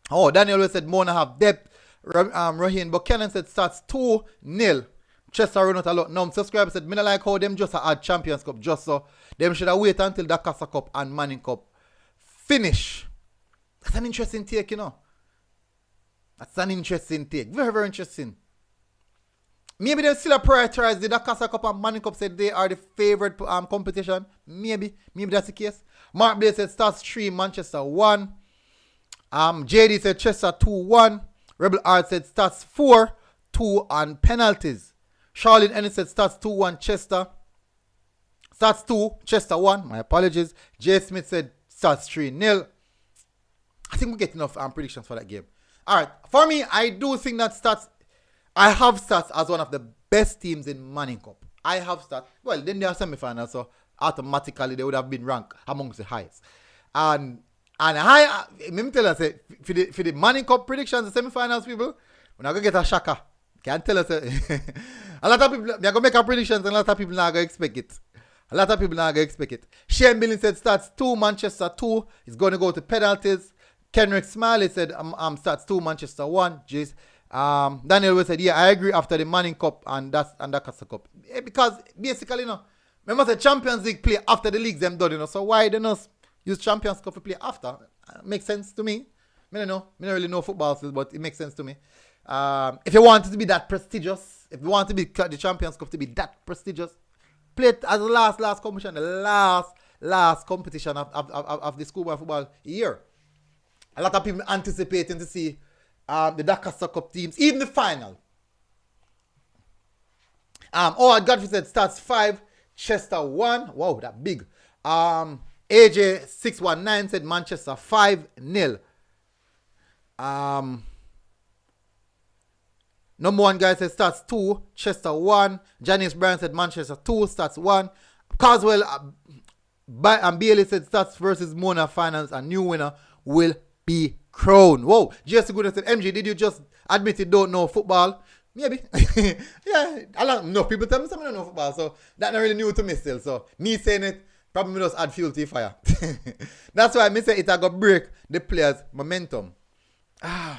Oh, Daniel West said Mona have depth. Raheem Buchanan said stats 2-0. Chester run out a lot. Now, subscriber said, me not like how them just add Champions Cup just so. Them should have wait until the Casa Cup and Manning Cup finish. That's an interesting take, you know. That's an interesting take. Very, very interesting. Maybe they still prioritize the Casa Cup and Manning Cup, said they are the favorite competition. Maybe that's the case. Mark Blaze said stats 3, Manchester 1. JD said Chester 2-1. Rebel Art said stats 4-2 on penalties. Charlotte Ennis said stats 2-1 Chester. Stats 2, Chester 1. My apologies. Jay Smith said stats 3-0. I think we get enough predictions for that game. Alright. For me, I do think that stats, I have stats as one of the best teams in Manning Cup. I have stats. Well, then they are semi-finals, so automatically they would have been ranked amongst the highest. And let me tell you, say, for the Manning Cup predictions, the semi-finals people, we're not going to get a shocker. Can't tell us. A lot of people, they're going to make a predictions and a lot of people not going to expect it. A lot of people not going to expect it. Shane Billings said stats 2, Manchester 2. It's going to go to penalties. Kenrick Smiley said stats 2, Manchester 1. Jeez. Daniel West said, yeah, I agree after the Manning Cup and the Casa Cup. Yeah, because basically, you know, remember the Champions League play after the leagues them done, you know. So why they not use Champions Cup to play after? Makes sense to me. I don't know. I don't really know football, but it makes sense to me. If you want it to be that prestigious, if you want to be the Champions Cup to be that prestigious, play it as the last competition, the last competition of the schoolboy football year. A lot of people anticipating to see the Dakar Cup teams, even the final. Godfrey said stats 5, Chester 1. Wow, that big. AJ 619 said Manchester 5-0. Number 1 guy said stats 2, Chester 1. Janice Bryan said Manchester 2, stats 1. Caswell and Bailey said stats versus Mona finals. A new winner will be crowned. Whoa, Jesse Good said, MG, did you just admit you don't know football? Maybe. Yeah, a lot no people tell me something I don't know football, so that's not really new to me still. So me saying it probably just add fuel to the fire. That's why I say it I got break the players' momentum. Because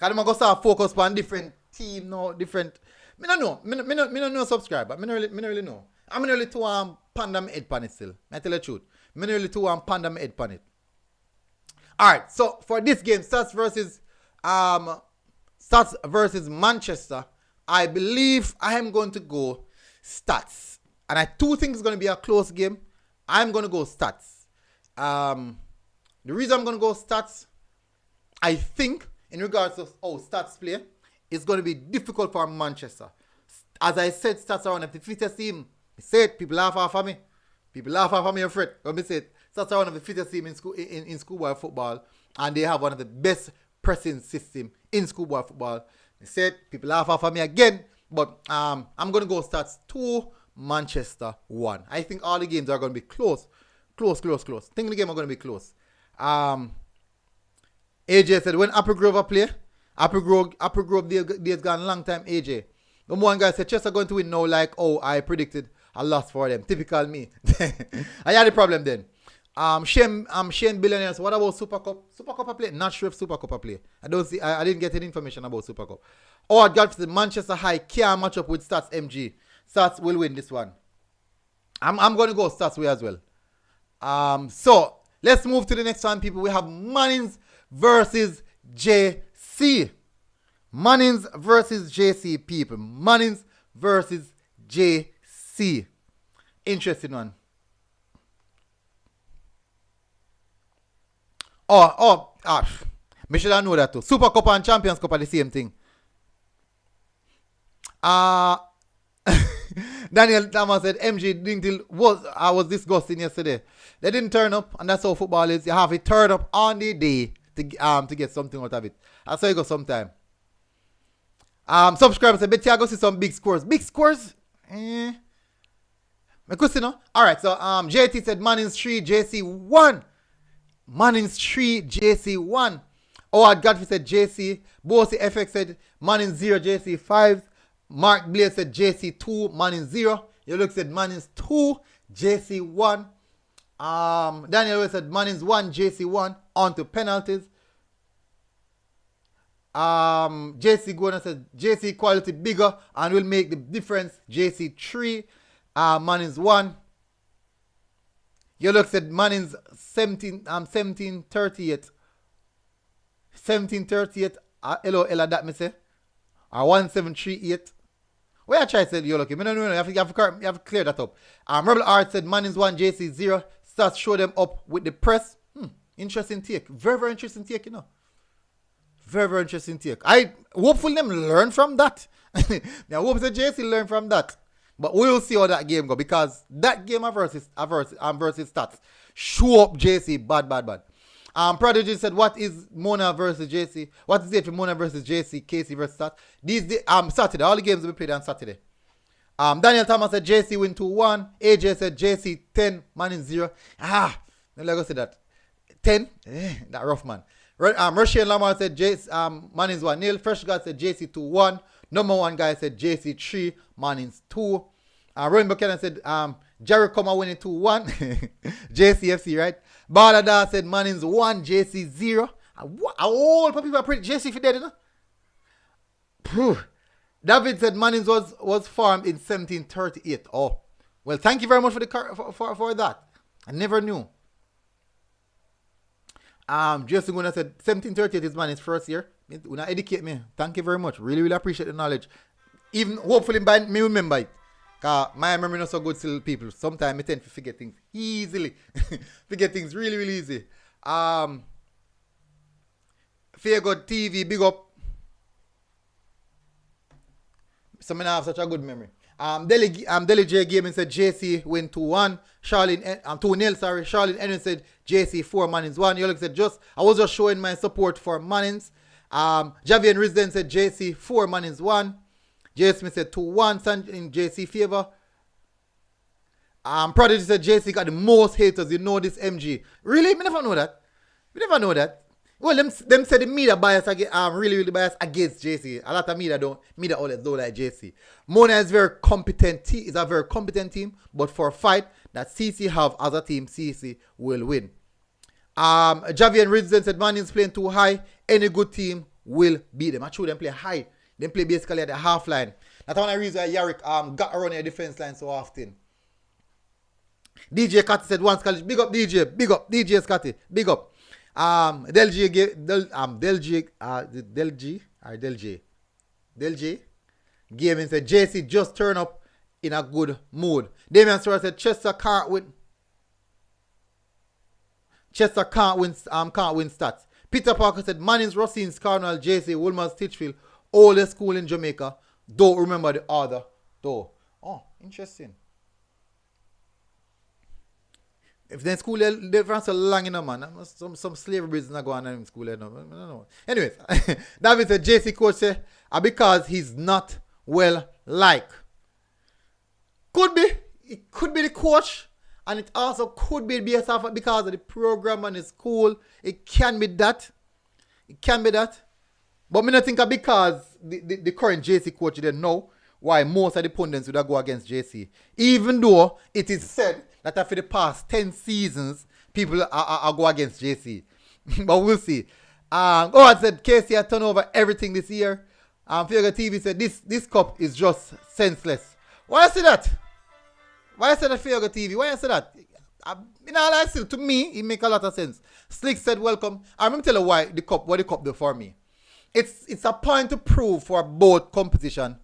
I'm going to start focus on different team, no, different. I don't know. I don't know subscriber. I don't really know. I'm really to panda my head pan it still. I tell you the truth. I'm really to panda my head pan it. Alright, so for this game, Stats versus Manchester, I believe I am going to go Stats. And I do think it's going to be a close game. I'm going to go Stats. The reason I'm going to go Stats, I think, in regards to Stats play, it's going to be difficult for Manchester. As I said, Stats are one of the fittest team. I said, people laugh off of me. People laugh off of me, afraid. Let me say it. Stats are one of the fittest team in schoolboy football. And they have one of the best pressing system in schoolboy football. I said, people laugh off of me again. But I'm going to go Stats 2, Manchester 1. I think all the games are going to be close. Close. I think the game are going to be close. AJ said, when Apple Grove play, Apple Grove days gone a long time, AJ. The one guy said, Chester going to win now like, I predicted a loss for them. Typical me. I had the problem then. Shane Billionaires, what about Super Cup? Super Cup play? Not sure if Super Cup play. I didn't get any information about Super Cup. God said, Manchester High can't match up with Stats MG. Stats will win this one. I'm going to go Stats way as well. So, let's move to the next one, people. We have Mannings versus JC. Mannings versus JC, people. Mannings versus JC. Interesting one. Me should have know that too. Super Cup and Champions Cup are the same thing. Daniel Thomas said MG was disgusting yesterday. They didn't turn up, and that's how football is. You have to turn up on the day to get something out of it. That's how you go sometime. Subscribers said, bet you go see some big scores. Big scores? I could see, no? Alright, so JT said Mannings 3, JC 1. Mannings 3, JC 1. Godfrey said JC. Bossy FX said Mannings 0, JC 5. Mark Blair said JC 2, Manning 0. You look said Manning's 2, JC 1. Daniel said Manning's 1, JC 1. On to penalties. JC Gordon said JC quality bigger and will make the difference. JC 3. Manning's 1. You look said Manning's 1738. 1738. Hello, Ella, that me say. 1738. Where I try to say you look, you have to clear that up. Rebel Art said Manning's 1, JC 0. Stats show them up with the press. Interesting take. Very, very interesting take, you know. Very, very interesting take. I hopefully them learn from that. I hope the JC learn from that. But we'll see how that game go, because that game versus stats show up JC bad. Prodigy said, what is Mona versus JC? What is it for Mona versus JC, Casey versus Stats? Saturday. All the games will be played on Saturday. Daniel Thomas said JC win 2-1. AJ said JC 10, Manning 0. Let me go say that. 10? That rough man. Russian Lamar said Manning's 1-0. Fresh guy said JC 2-1. Number 1 guy said JC 3, Manning's 2. Rowan Buchanan said Jerry Comer winning 2-1. JCFC, right? Balada said Manning's 1, JC 0. All people are pretty JC for dead, you know? David said Manning's was formed in 1738. Oh, well, thank you very much for that. I never knew. Jason Guna said 1738 is Manning's first year. You not educate me. Thank you very much. Really, really appreciate the knowledge. Even hopefully by me remember it. Cause my memory not so good still, people. Sometimes I tend to forget things easily. Forget things really, really easy. Fear God TV, big up. Some have such a good memory. Deli J Gaming said JC win 2-1. Charlene 2-0, sorry. Charlene Edwin said JC 4, Manning's 1. Yolek said I was just showing my support for Manning's. Javier Risden said JC 4, Manning's 1. J. Smith said 2-1, San in JC favor. Prodigy said JC got the most haters. You know this MG. Really? We never know that. Well, them said the media bias really, really biased against JC. A lot of media always don't like JC. Mona is very competent. Is a very competent team, but for a fight that CC have as a team, CC will win. Javier Risden said Manning's playing too high. Any good team will beat them. I show them play high. They play basically at the half line. That's one of the reasons why Yarrick got around the defense line so often. DJ Scotty said once college. Big up DJ. Big up DJ Scotty. Big up. Del J Gaming said JC just turn up in a good mood. Damian Sora said Chester can't win stats. Peter Parker said Manning's, Rossins, Cardinal, JC, Wilmer's, Titchfield, oldest school in Jamaica. Don't remember the other though. Oh, interesting. If the school they're so long enough, man. Some slavery business not going on in school. I don't know. Anyways, David said JC coach said because he's not well liked. Could be. It could be the coach. And it also could be based off because of the program and the school. It can be that. But me not think because the current JC coach didn't know why most of the pundits would go against JC. Even though it is said that after the past 10 seasons, people are go against JC. But we'll see. I said KC had turned over everything this year. Fiega TV said this cup is just senseless. Why I say that? Why I say that, Fiega TV? Why I say that? To me, it make a lot of sense. Slick said welcome. I'm going to tell you what the cup do for me. It's a point to prove for both competition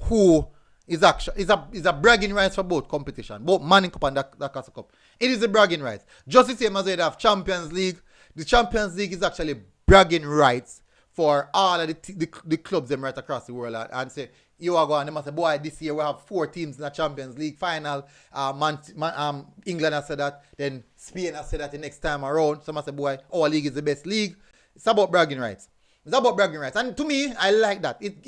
who is a bragging rights for both competition. Both Manning Cup and that Casa Cup. It is a bragging rights. Just the same as they have Champions League. The Champions League is actually bragging rights for all of the clubs them right across the world and say, you are going, they must say, boy, this year we have 4 teams in the Champions League final. England has said that, then Spain has said that the next time around. Some must say, boy, our league is the best league. It's about bragging rights. And to me, I like that. It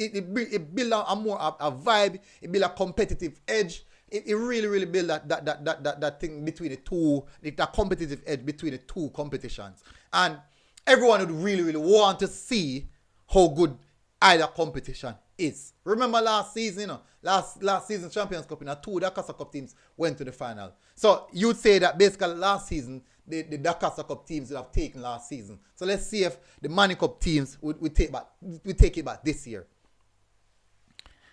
builds a vibe. It builds a competitive edge. It really, really builds that thing between the two, that competitive edge between the two competitions. And everyone would really, really want to see how good either competition is. Remember last season, last season Champions Cup, two Dakar Cup teams went to the final. So you'd say that basically last season, the Dakar Cup teams would have taken last season. So let's see if the Money Cup teams would take it back this year.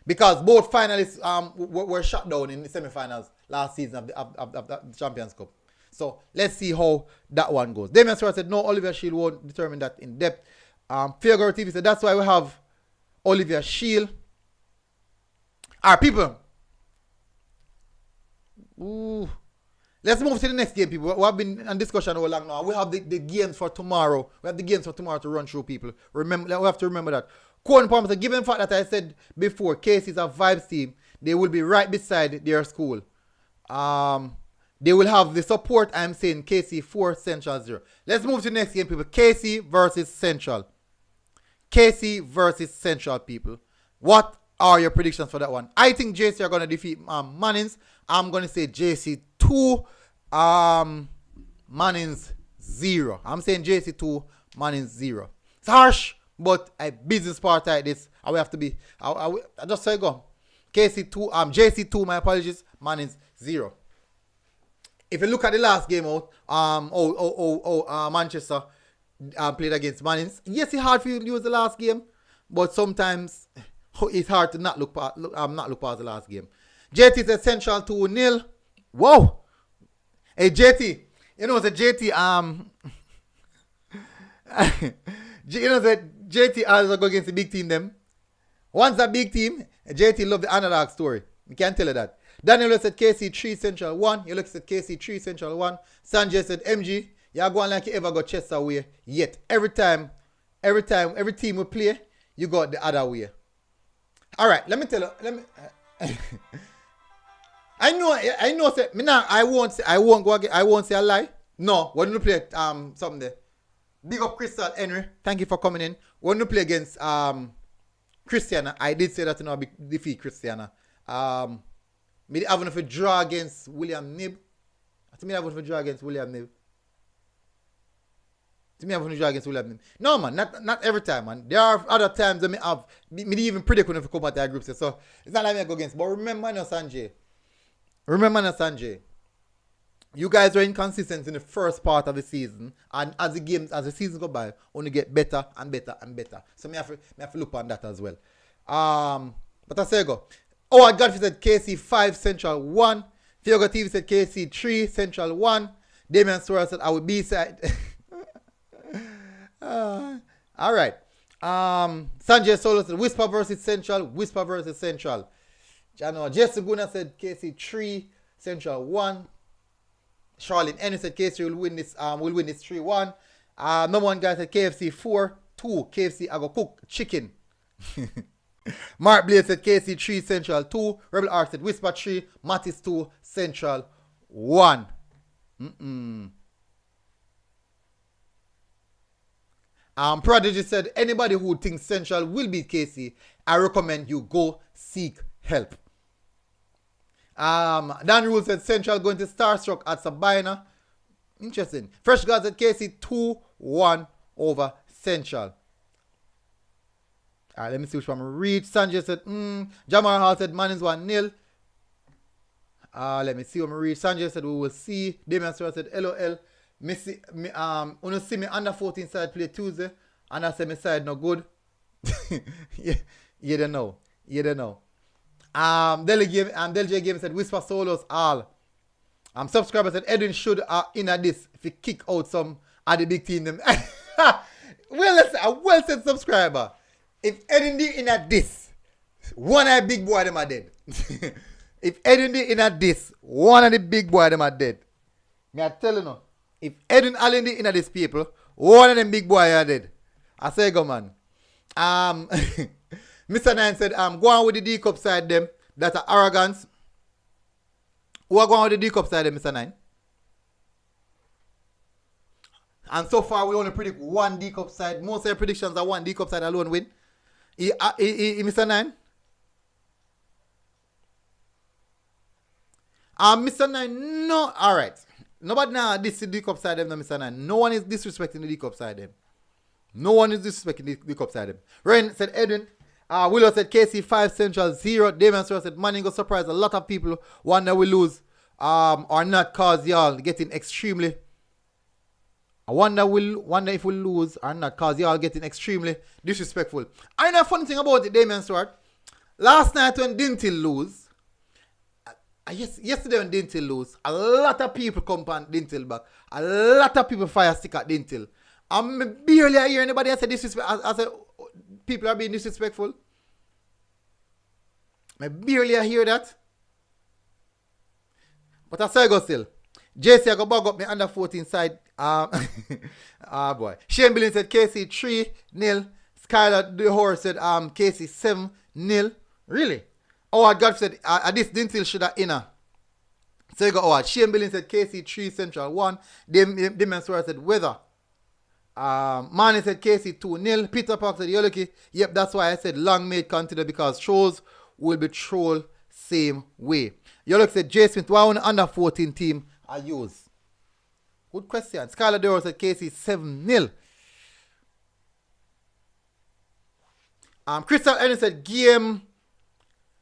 Because both finalists were shut down in the semi-finals last season of the Champions Cup. So let's see how that one goes. Damian Stewart said, no, Olivia Shield won't determine that in depth. Figure TV said, that's why we have Olivia Shield. Alright, people. Ooh. Let's move to the next game, people. We have been in discussion all long now. We have the games for tomorrow. We have the games for tomorrow to run through, people. Remember, we have to remember that. Cohen Palmer said, given the fact that I said before, Casey is a vibes team, they will be right beside their school. They will have the support, I'm saying, KC 4, Central 0. Let's move to the next game, people. KC versus Central. KC versus Central, people. What are your predictions for that one? I think JC are going to defeat Mannings. I'm going to say JC 2, Mannings 0. I'm saying JC 2, Mannings 0. It's harsh, but a business part like this, I will have to be. I just say go. KC 2, JC 2, my apologies, Mannings 0. If you look at the last game out, Manchester played against Mannings. Yes, it's hard for you to lose the last game, but sometimes it's hard to not look past the last game. JT said Central 2-0. Whoa! Hey JT, you know the JT you know that JT also go against the big team them. Once a big team, JT love the underdog story. We can't tell you that. Daniel said KC 3 Central 1. You look at KC 3 Central 1. Sanjay said MG, you're going like you ever got chest away yet. Every team we play, you got the other way. Alright, let me tell you. I know say me now I won't say a lie. No, when you play something there. Big up Crystal Henry. Thank you for coming in. When you play against Christiana, I did say that to defeat Christiana. Me having a draw against William Nib. I think me having a draw against William Nib. No man, not every time, man. There are other times that me even predict when I come at that group. So it's not like me go against. But remember now, Sanjay. You guys were inconsistent in the first part of the season, and as the season go by, only get better and better and better. So me have to look on that as well. But I say go. Oh, Godfrey said KC 5 Central 1. Fiogo TV said KC 3 Central 1. Damian Sora said I will be side. All right. Sanjay Solo said Whisper versus Central. Jesse Guna said KC 3 Central 1. Charlene Ennis said KC will win this 3-1. Number one guy said KFC 4-2. KFC I go cook chicken. Mark Blaze said KC 3 Central 2. Rebel Ark said Whisper 3. Mattis 2 Central 1. Prodigy said anybody who thinks Central will beat KC, I recommend you go seek help. Dan Rule said Central going to Starstruck at Sabina. Interesting. Fresh God said KC 2-1 over Central. Alright, let me see which one I read. Sanjay said, Jamar Hall said Mannings 1-0. Let me see what I read. Sanjay said we will see. Damian Stewart said LOL. Wanna see me under 14 side play Tuesday. And I said my side no good. You don't know. Delj Game said Whisper Solos all. Subscriber said Edwin should in at this if he kick out some of the big team them. Well said subscriber. If Edwin did in at this, one of the big boy them are dead. If Edwin did in at this, one of the big boy them are dead. Me I tell you no. If Edwin Allen did in at this people, one of them big boy are dead. I say go man. Mr. Nine said, go on with the D-Cup side them. That's arrogance. Who are going with the D-Cup side them, Mr. Nine? And so far, we only predict one D-Cup side. Most of the predictions are one D-Cup side alone win. Mr. Nine? Mr. Nine, no. Alright. Nobody now this is the D-Cup side them, Mr. Nine. No one is disrespecting the D-Cup side them. No one is disrespecting the cup side. Ren said Edwin. Willow said KC 5 Central 0. Damian Stewart said Manning will surprise a lot of people. Wonder we lose or not cause y'all getting extremely. I wonder if we lose or not cause y'all getting extremely disrespectful. I know a funny thing about it, Damian Stewart. Last night when Dintil lose, yesterday when Dintil lose, a lot of people come on Dintil back. A lot of people fire stick at Dintil. I'm barely hear anybody say disrespect. I said people are being disrespectful. I barely hear that. But I say go still. JC I go bug up me under 14 side. Boy. Shane Billings said KC 3-0. Skylar the horse said KC 7-0. Really? Howard God said this Dintil should have inner. So you go Howard. Shane Billings said KC 3 Central 1. Damian Stewart said weather. Manny said KC 2-0. Peter Park said you're lucky. Yep, that's why I said long may continue because shows will be trolled same way. Yolok said J. Smith, why on the under 14 team I use? Good question. Skylar Doro said KC 7-0. Crystal Ernest said game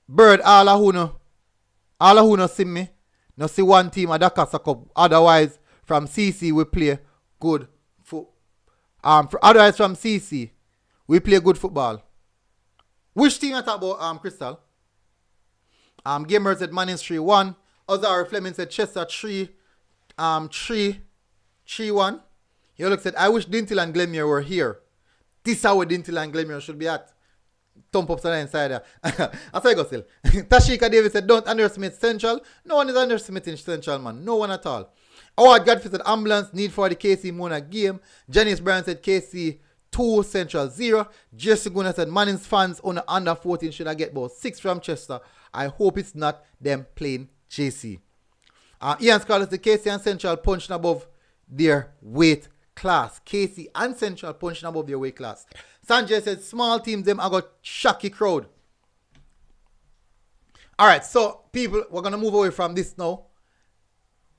bird all who no see me. No see one team at the Casa Cup. Otherwise from CC we play good otherwise from CC we play good football. Which team I talk about Crystal? Gamer said Mannings 3-1. Ozar Fleming said Chester 3-1. He looked said I wish Dintil and Glenmere were here. This is how Dintil and Glenmere should be at. Thump up to the inside there. I say go still. Tashika Davis said don't underestimate Central. No one is underestimating Central, man. No one at all. Howard Godfrey said ambulance need for the KC Mona game. Janice Bryan said KC 2 Central 0. Jesse Guna said Manning's fans on the under 14 should I get about 6 from Chester. I hope it's not them playing JC. Ian Scarlett said KC and Central punching above their weight class. KC and Central punching above their weight class. Sanjay said small teams them I got shocky crowd. Alright, so people, we're gonna move away from this now.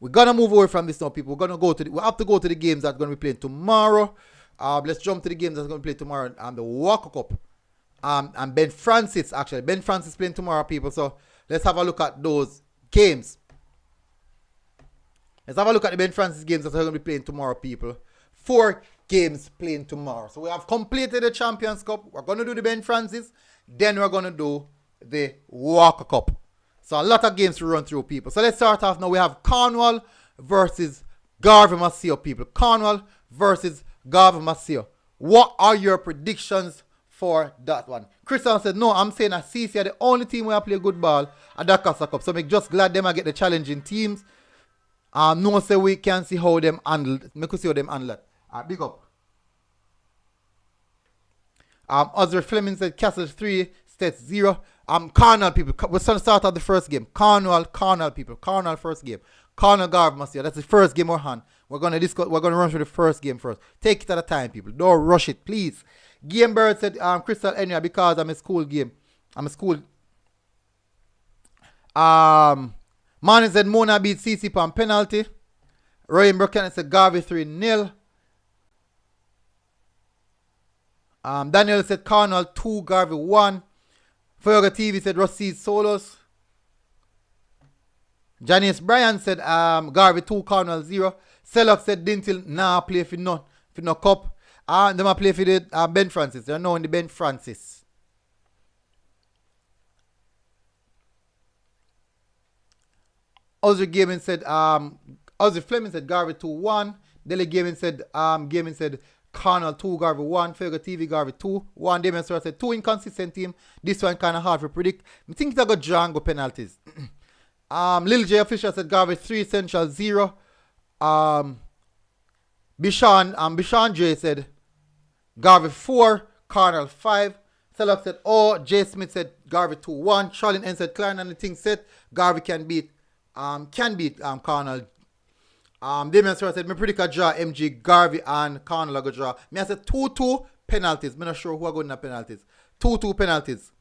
People. We have to go to the games that are gonna be playing tomorrow. Let's jump to the games that's gonna be played tomorrow and the Walker Cup. And Ben Francis playing tomorrow, people. So let's have a look at those games. Let's have a look at the Ben Francis games that are going to be playing tomorrow, people. 4 games playing tomorrow. So we have completed the Champions Cup. We're going to do the Ben Francis. Then we're going to do the Walker Cup. So a lot of games to run through, people. So let's start off now. We have Cornwall versus Garvey Maceo, people. Cornwall versus Garvey Maceo. What are your predictions for that one? Christian said, no, I'm saying that CC are the only team where I play good ball at that Casa Cup. So I'm just glad them I get the challenging teams. No say we can see how them handle. We could see how them handle it. Big up. Ozzy Fleming said Castle 3, States 0. Cornwall people. We're going to start out the first game. Cornwall people. Cornwall first game. Cornwall Garv Maceo. That's the first game we're on. We're going to run through the first game first. Take it at a time, people. Don't rush it, please. Game Bird said Crystal Enya because I'm a school game. Manny said Mona beat CC on penalty. Ryan Buchanan said Garvey 3-0. Daniel said Cornwall 2, Garvey 1. Foyoga TV said Rossi Solos. Janice Bryan said Garvey 2, Cornwall 0. Sellock said Dintil nah play for no cup. They might play for the Ben Francis. They're now in the Ben Francis. Ozzy Gaming said Ozzy Fleming said Garvey 2-1. Dele Gaming said Cornwall 2, Garvey 1. Fega TV Garvey 2-1. Damian Stewart said 2 inconsistent team. This one kinda hard to predict. I think they got Django penalties. Lil J official said Garvey 3, Central 0. Bishan J said Garvey 4, Cornwall 5. Sellock said J Smith said Garvey 2-1. Charlene N said Klein and the thing said Garvey can beat Cornwall. Damian Stewart said me predict a draw MG Garvey and Cornwall go draw. Me I said 2-2 penalties. Me not sure who are going to penalties. 2-2 penalties.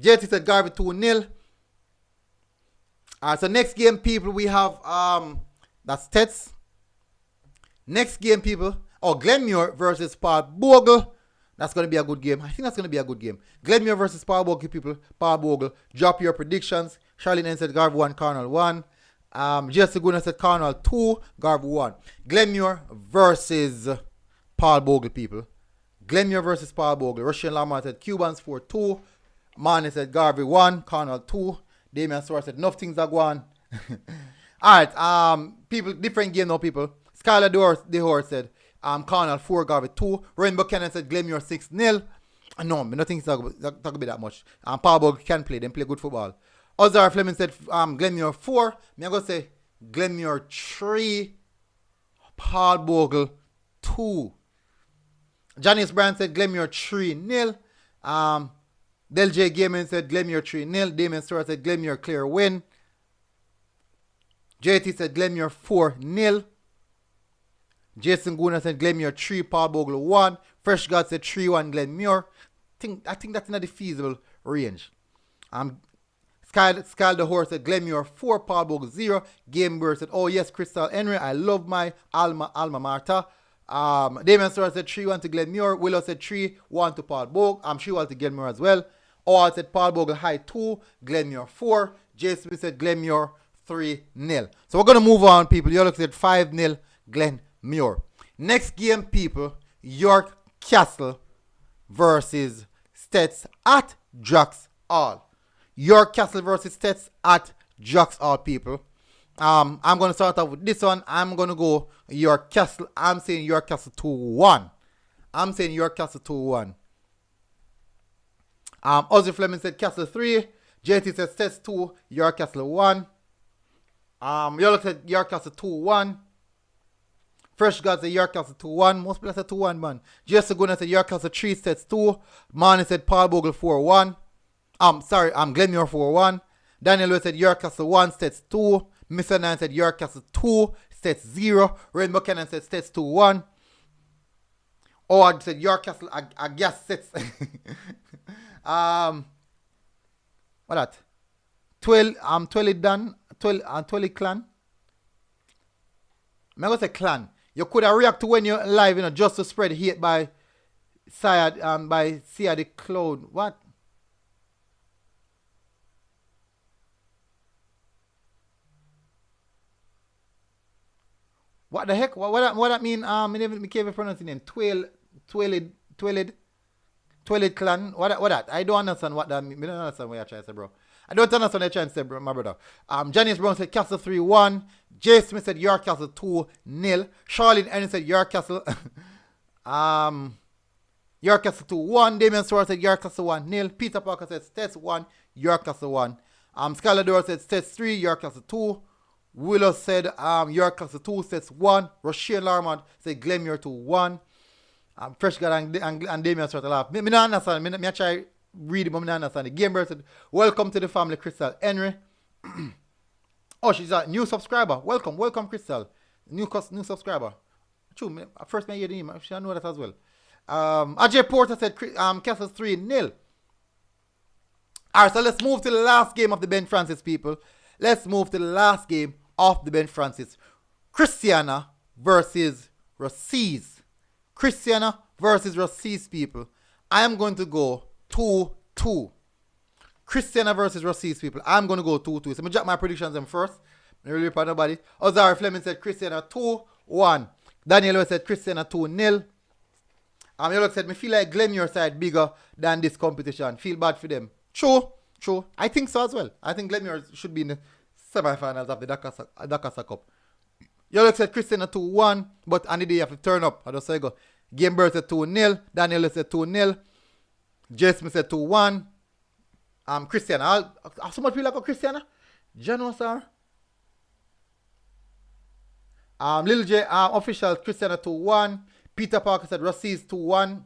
JT said Garvey 2-0. So next game, people, we have that's Tets. Next game, people, Glenmure versus Paul Bogle. That's going to be a good game. I think that's going to be a good game. Glenmuir versus Paul Bogle, people. Paul Bogle. Drop your predictions. Charlene N said Garv 1, Cornwall 1. Jesse Guna said Cornwall 2, Garv 1. Glenmuir versus Paul Bogle, people. Glenmuir versus Paul Bogle. Russian Lamar said Cubans 4-2. Mane said Garvey 1, Cornwall 2. Damian Soar said enough things are going. Alright, people, different game now, people. Skylar DeHor said Cornwall 4, Garvey 2. Rain Buchanan said Glenmuir 6-0. No, I don't think it's talk about that much. Paul Bogle can play. They play good football. Ozar Fleming said Glenmuir 4. I'm going to say Glenmuir 3, Paul Bogle 2. Janice Brand said Glenmuir 3-0. Del J Gaming said Glenmuir 3-0. Damien Stewart said Glenmuir clear win. JT said Glenmuir 4-0. Jason Guna said Glenmuir 3, Paul Bogle 1. Fresh God said 3-1 Glenmuir. I think that's in the feasible range. Sky the Horse said Glenmuir 4, Paul Bogle 0. Gamebird said, oh yes, Crystal Henry, I love my alma mater. Damien Stewart said 3-1 to Glenmuir. Willow said 3-1 to Paul Bogle. I'm sure to Glenmuir as well. All said Paul Bogle high 2, Glenmuir 4. J. Smith said Glenmuir 3-0. So we're going to move on, people. You look said 5-0 Glenmuir. Next game, people, York Castle versus Stets at Drax Hall. York Castle versus Stets at Drax Hall, people. I'm going to start off with this one. I'm going to go York Castle. I'm saying York Castle 2-1. I'm saying York Castle 2-1. Ozzy Fleming said Castle 3. JT said Stets 2. York Castle 1. Yellow said York Castle 2-1. Fresh God said York Castle 2-1. Most people said 2-1, man. Jesse Guna said York Castle 3, Stets 2. Mane said Paul Bogle 4-1. Glenmuir 4-1. Daniel Lewis said York Castle 1, Stets 2. Mr. 9 said York Castle 2, Stets 0. Rain Buchanan said Stets 2-1. Owad said York Castle, I guess Stets. What that? 12 done. 12 clan. I'm going to say clan. You could have react to when you're live, just to spread hate by Syed, by Sia the Cloud. What? What the heck? What that mean? I never can't pronounce the name. Twilid clan. What that? I don't understand what that mean. I don't understand what you're trying to say, bro. I don't understand what you're trying to say, bro, my brother. Janice Brown said Castle 3-1. Jay Smith said York Castle 2-0. Charlene Ennis said York Castle. York Castle 2-1. Damien Stewart said York Castle 1-0. Peter Parker said Stets 1. York Castle 1. Skylar Dora said Stets 3. York Castle 2. Willow said York Castle 2, Stets 1. Rochelle Larmont said Glenmuir 2-1. Fresh God and Damien Stewart laugh. Me don't understand. Me try read it, but me don't understand. The Gamebird said, welcome to the family, Crystal Henry. Oh, she's a new subscriber. Welcome, Crystal. New subscriber. True, first I hear the name. I know that as well. Ajay Porter said Castle 3-0. Alright, so let's move to the last game of the Ben Francis, people. Let's move to the last game of the Ben Francis. Christiana versus Rossis. Christiana versus Rossis, people. I am going to go 2-2. Christiana versus Rossis, people. I'm going to go 2-2. So I'm going to drop my predictions them first. I really proud of nobody. Ozari Fleming said Christiana 2-1. Daniel said Christiana 2-0. You said, me feel like Glenmuir side bigger than this competition. Feel bad for them. True. I think so as well. I think Glenmuir should be in the semi-finals of the Dakar Cup. You said Christiana 2-1, but any day you have to turn up. I just say go. Gamebird said 2-0. Daniel said 2-0. Jasmine said 2-1. Christiana. So much people like Christiana? Jano, sir. Lil J, official Christiana 2-1. Peter Parker said Rossis 2-1.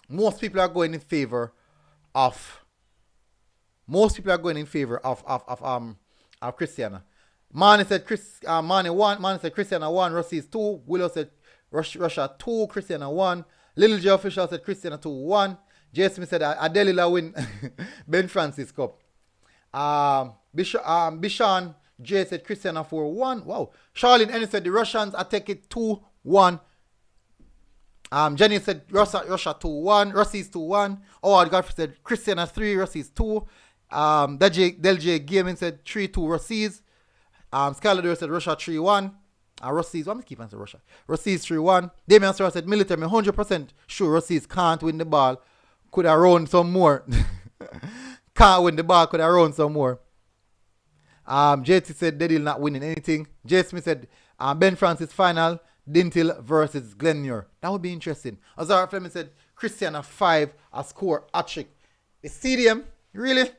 Most people are going in favor of Christiana. Mane said Mane 1. Mane said Christiana 1. Rossis 2. Willow said Russia 2. Christiana 1. Little J official said Christiana 2-1. J. Smith said Adelila win Ben Francis Cup. Bishan J said Christiana 4-1. Wow. Charlene Ennis said the Russians attack it 2-1 Jenny said Russia 2-1. Russi's 2-1. Howard Godfrey said Christiana 3, Russi's 2. Del J Gaming said 3-2 Russi's. Skylar said Russia 3-1. Russi's, I'm keeping saying Russia. Russi's 3-1. Damian Star said military, 100% sure Russi's can't win the ball. Could have run some more. Can't win the ball, could have run some more. JT said Dedil not winning anything. J. Smith said Ben Francis final, Dintil versus Glenmuir. That would be interesting. Azara Fleming said Christiana 5 a score hat-trick. The stadium, really?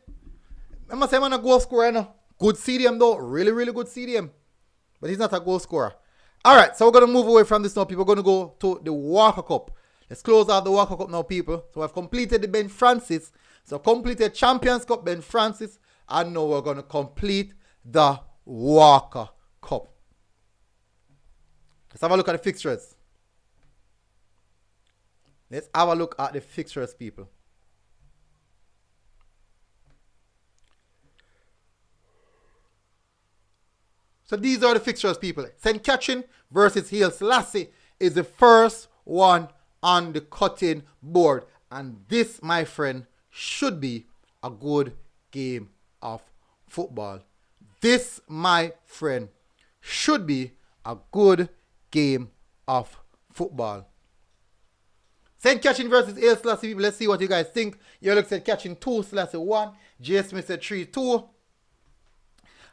I must say I'm a goal scorer now. Good stadium though, really, really good stadium. But he's not a goal scorer. Alright, so we're going to move away from this now, people. We're going to go to the Walker Cup. Let's close out the Walker Cup now, people. So I've completed the Ben Francis. So completed Champions Cup, Ben Francis. And now we're going to complete the Walker Cup. Let's have a look at the fixtures. Let's have a look at the fixtures, people. So these are the fixtures, people. St. Catherine versus Haile Selassie is the first one on the cutting board. And this, my friend, should be a good game of football. This, my friend, should be a good game of football. St. Catherine versus Haile Selassie, people. Let's see what you guys think. You look St. Catherine 2, Selassie 1. J. Smith said 3-2.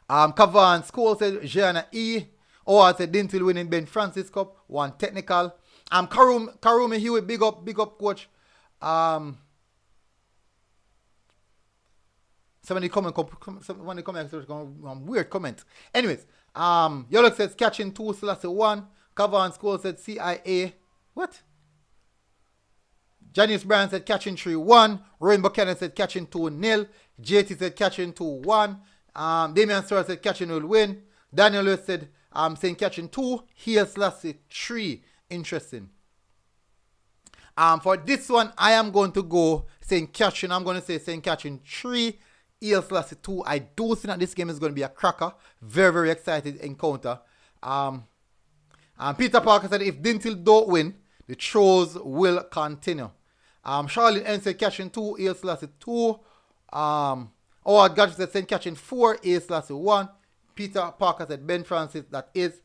Cavan School said Gianna E. I said Dintil winning Ben Francis Cup. 1 technical. Karumi Hewitt, big up coach. Somebody comment, weird comment. Anyways, Yolok says catching 2, Selassie 1. Cavan School said CIA. What? Janice Bryan said catching 3-1. Rowan Buchanan said catching 2-0. JT said catching 2-1. Damian Sora said catching will win. Daniel Lewis said saying catching 2. Haile Selassie 3. Interesting. For this one, I am going to go saying catching. I'm going to say saying catching 3. Haile Selassie 2. I do think that this game is going to be a cracker. Very, very excited encounter. Peter Parker said if Dintil don't win, the throws will continue. Charlotte N said catching 2. Haile Selassie 2. Howard Godfrey said St. Catherine 4, Haile Selassie 1. Peter Parker said Ben Francis, that is.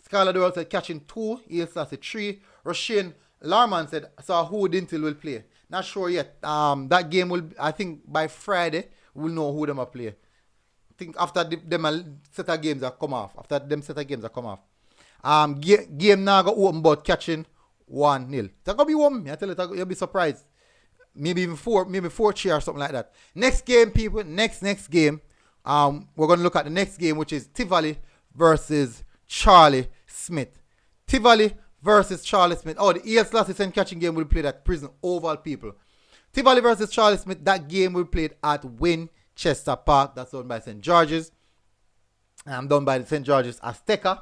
Skylar Doyle said catching 2, Haile Selassie 3. Roshane Larman said, so who Dintil will play? Not sure yet. That game will, I think by Friday, we'll know who them will play. I think after them set of games that come off. Game now go open but catching 1-0. It's going to be one. I tell you, you'll be surprised. Maybe even 4 cheer or something like that. Next game, people. Next game. We're going to look at the next game, which is Tivoli versus Charlie Smith. Tivoli versus Charlie Smith. Oh, the Haile Selassie St. Catherine game will be played at Prison Oval, people. Tivoli versus Charlie Smith. That game will be played at Winchester Park. That's owned by St. George's. I'm done by the St. George's Azteca.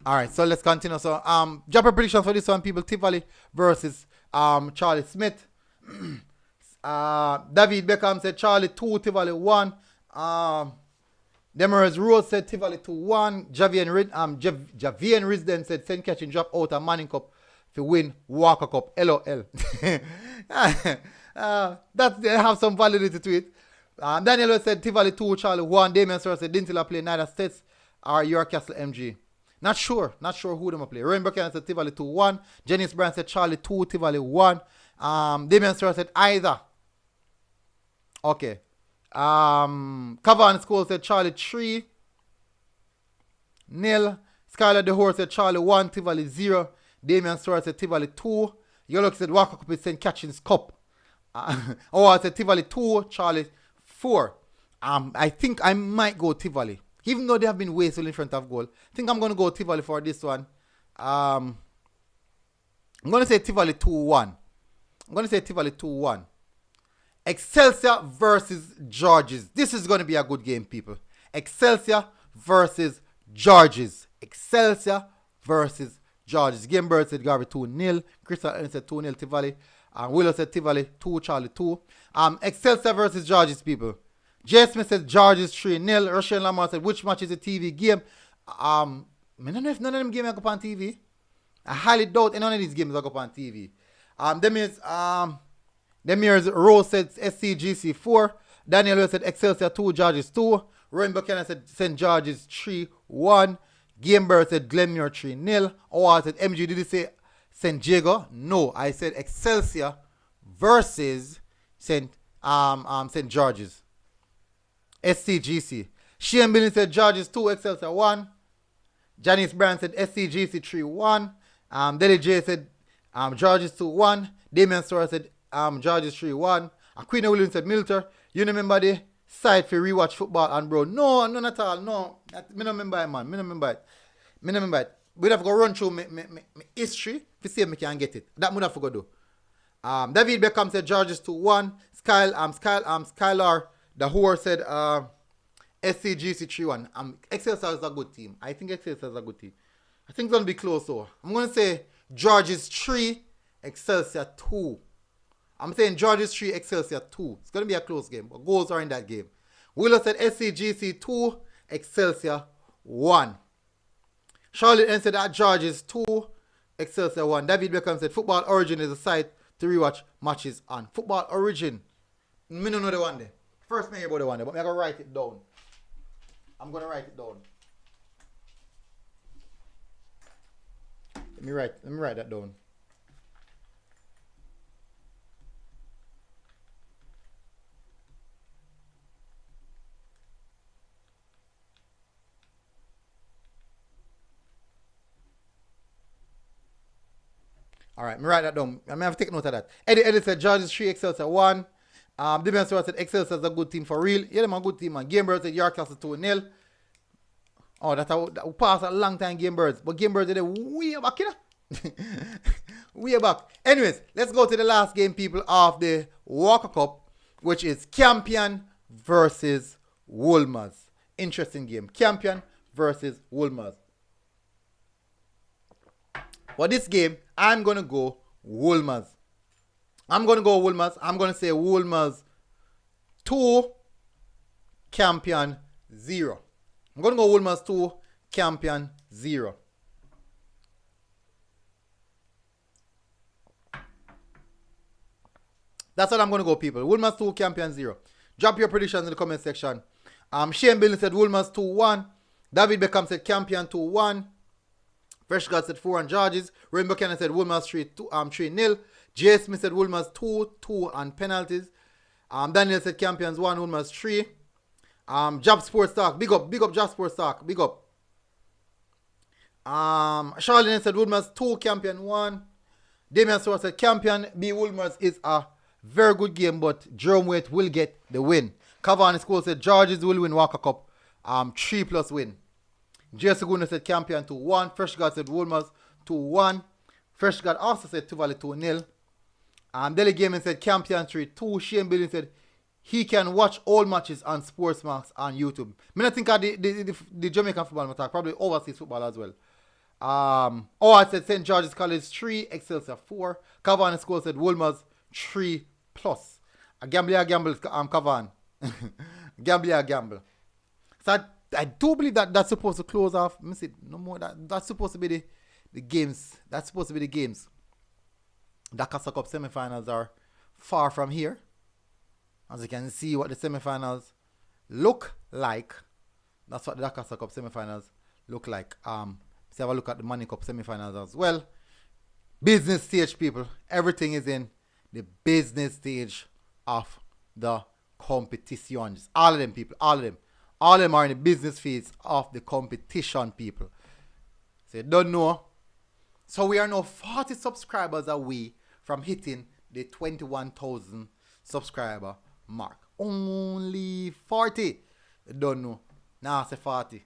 All right, so let's continue. So, jumper predictions for this one, people. Tivoli versus Charlie Smith. David Beckham said Charlie 2, Tivoli 1. Demarest Rose said Tivoli 2-1. Javian Risden said St. Catherine drop out a Manning Cup to win Walker Cup. LOL. That they have some validity to it. Daniel said Tivoli 2, Charlie 1. Damian Sora said Dintila play neither States or York Castle MG. Not sure who them will play. Rowan Buchanan said Tivoli 2-1. Janice Bryan said Charlie 2, Tivoli 1. Damian Sora said either. Okay. Cavan School said Charlie 3. Nil. Skylar DeHore said Charlie 1, Tivoli 0. Damian Sora said Tivoli 2. Yolok said Walker Cup is St. Catherine's Cup. I said Tivoli 2, Charlie 4. I think I might go Tivoli. Even though they have been wasteful in front of goal. I think I'm going to go Tivoli for this one. I'm going to say Tivoli 2-1. Excelsior versus Georges. This is going to be a good game, people. Excelsior versus Georges. Excelsior versus Georges. Game Bird said Garvey 2-0. Crystal Ellen said 2-0 Tivoli. Willow said Tivoli 2, Charlie 2. Excelsior versus Georges, people. Jay Smith said Georges 3-0. Russian Lamar said, which match is a TV game? I don't know if none of them games are up on TV. I highly doubt none of these games are up on TV. Demirs Rose said SCGC 4. Daniel Will said Excelsior 2, Georges 2. Rowan Buchanan said St. George's 3-1. Gamebird said Glenmuir 3-0. I said MG, did you say St. Diego? No, I said Excelsior versus St. George's. SCGC. Shane Billy said Georges 2, Excelsior 1. Janice Brand said SCGC 3-1. Deli J said Georges 2-1. Damian Sora said Georges 3-1. Queen Williams said Milter. You remember the site for rewatch football and bro? No, none at all. No. Me don't remember it, man. Me don't remember it. We'd have to go run through my history to see if I can get it. That would have to go do. David Beckham said Georges 2-1. Skylar the whore said SCGC 3-1. Excelsior is a good team. I think Excelsior is a good team. I think it's going to be close though. I'm going to say Georges 3, Excelsior 2. I'm saying Georges 3, Excelsior 2. It's going to be a close game, but goals are in that game. Willow said SCGC 2, Excelsior 1. Charlotte said that Georges 2, Excelsior 1. David Beckham said Football Origin is a site to rewatch matches on. Football Origin. Me don't know the one there. First me hear about the one there, but I'm going to write it down. I'm going to write it down. Let me write that down. All right, me write that down. I may have to take note of that. Eddie said Georges 3, Excelsior 1. Damian Stewart said Excelsior is a good team for real. Yeah, them a good team, man. Game Birds said York Castle 2-0. Oh, that passed a long time, Game Birds. But Game Birds did it way back, you know? Way back. Anyways, let's go to the last game, people, of the Walker Cup, which is Campion versus Wolmer's. Interesting game. Campion versus Wolmer's. For this game, I'm going to go Wolmer's. I'm going to say Wolmer's 2, Campion 0. I'm going to go Wolmer's 2, Campion 0. That's what I'm going to go, people. Wolmer's 2, Campion 0. Drop your predictions in the comment section. Shane Billy said Wolmer's 2-1. David Beckham said Campion 2-1. Fresh God said 4 on Georges. Rain Buchanan said Wolmer's 3-0. Jay Smith said Wolmer's 2 on penalties. Daniel said Campions 1, Wolmer's 3. Job Sports Talk. Big up Job Sports Talk. Big up. Charlene said Wolmer's 2, Campion 1. Damian Stewart said Campion B. Wolmer's is a very good game, but Jerome Waite will get the win. Cavani School said Georges will win Walker Cup. 3+ win. Jay Segunda said Campion 2-1. Fresh God said Wolmer's 2-1. Fresh God also said Tivoli 2-0. Deli Gaming said Campion 3-2. Shane Billing said he can watch all matches on Sportsmax on YouTube. I think of the Jamaican football attack, probably overseas football as well. I said St. George's College 3, Excelsior 4. Cavani School said Wolmer's 3+. A gamble, Cavan. Gamble. So I do believe that that's supposed to close off. Let me see, no more. That's supposed to be the games. That's supposed to be the games. The Casa Cup semifinals are far from here. As you can see what the semifinals look like. That's what the Casa Cup semifinals look like. Let's have a look at the Money Cup semifinals as well. Business stage, people. Everything is in the business stage of the competitions. All of them, people. All of them. All of them are in the business phase of the competition, people. So you don't know. So we are now 40 subscribers away from hitting the 21,000 subscriber mark. Only 40. You don't know. Now it's a 40.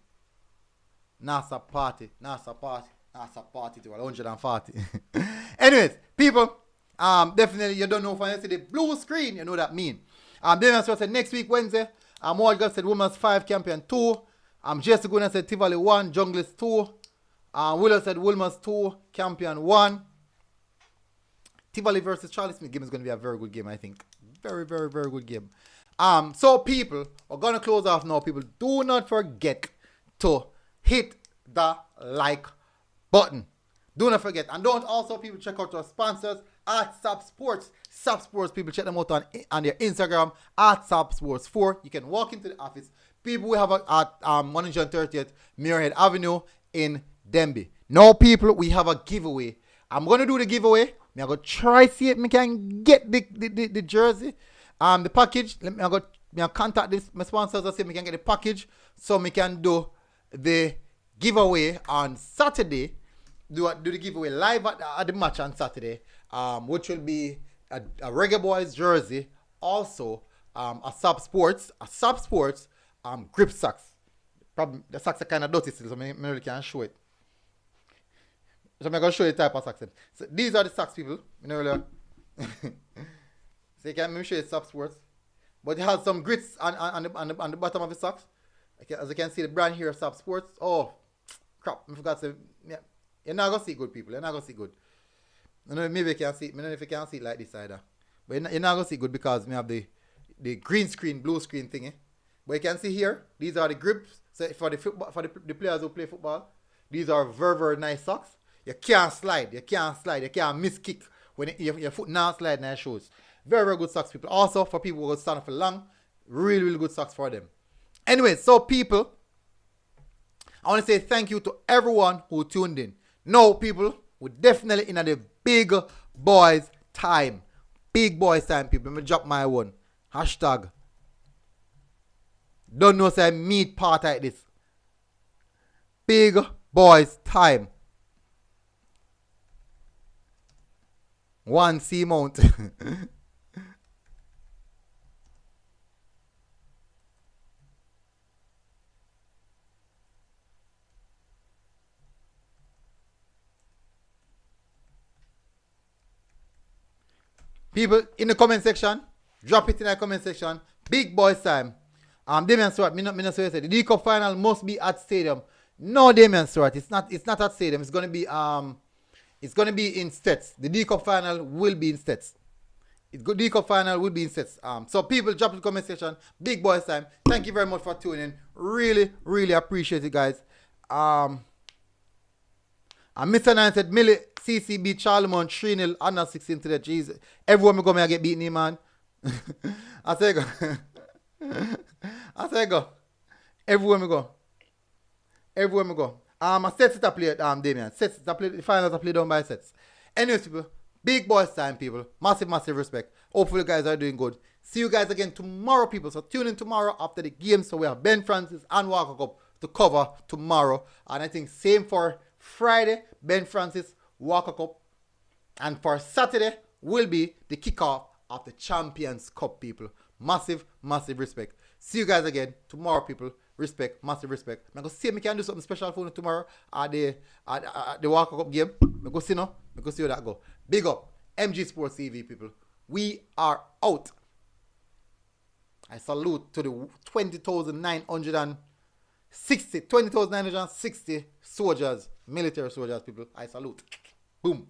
Now it's a party. Now it's a party. Now it's a party to 140. Anyways, people, definitely you don't know if I see the blue screen, you know what that mean. Then I said next week, Wednesday, Morgan said Women's 5, Campion 2. Jesse Guna said Tivoli 1, Junglist 2. Willow said Wilmers 2, Campion 1. Tivoli versus Charlie Smith game is going to be a very good game, I think. Very, very, very good game. So people, we're going to close off now. People, do not forget to hit the like button. Do not forget. And don't also, people, check out our sponsors at Sap Sports. Sap Sports, people, check them out on their Instagram at Sap Sports 4. You can walk into the office. People, we have at 130th Muirhead Avenue in Denby. Now, people, we have a giveaway. I'm going to do the giveaway. I'm going to try see if I can get the jersey. The package. Let me go contact my sponsors and see if I can get the package so we can do the giveaway on Saturday. Do the giveaway live at the match on Saturday, which will be a Reggae Boyz jersey, also a Sap Sports grip socks. Probably the socks are kind of dirty still, so I really can't show it. So I'm going to show you the type of socks. So these are the socks, people. So you can show you Sap Sports. But it has some grits on the bottom of the socks. As you can see, the brand here, Sap Sports. Oh, crap. I forgot to... Yeah. You're not going to see good, people. You're not going to see good. I don't know, maybe you can see it. I don't know if you can see it like this either. But you're not going to see good because we have the green screen, blue screen thingy. But you can see here, these are the grips. So for the players who play football, these are very, very nice socks. You can't slide. You can't miss kick when your foot now slide in your shoes. Very, very good socks, people. Also, for people who stand for long, really, really good socks for them. Anyway, so people, I want to say thank you to everyone who tuned in. Now, people, we're definitely in the big boys time. Big boys time, people. Let me drop my one. Hashtag. Don't know say meet part like this. Big boys time. One C mount. People in the comment section, drop it in the comment section. Big boys time. Damian Stewart, me not say the D Cup final must be at stadium. No, Damian Stewart, it's not at stadium. It's gonna be in Stets. The D Cup final will be in Stets. D Cup final will be in Stets. So people, drop in the comment section. Big boys time. Thank you very much for tuning in. Really, really appreciate it, guys. And Mr. 9 said, Millie, CCB, Charlemont, 3-0, under 16 today. Jesus. Everyone me go me get beaten, man. I say go. Go. Everywhere me go. I sets it up play, Damien. Sets it up play, the finals are played down by sets. Anyways, people, big boys time, people. Massive, massive respect. Hopefully, you guys are doing good. See you guys again tomorrow, people. So tune in tomorrow after the game. So we have Ben Francis and Walker Cup to cover tomorrow. And I think same for Friday, Ben Francis, Walker Cup. And for Saturday will be the kickoff of the Champions Cup, people. Massive, massive respect. See you guys again tomorrow, people. Respect, massive respect. I'm going to see if I can do something special for you tomorrow at the Walker Cup game. I'm going to see now. I'm going to see how that go. Big up. MG Sports TV, people. We are out. I salute to the 20,960 soldiers, military soldiers, people. I salute. Boom.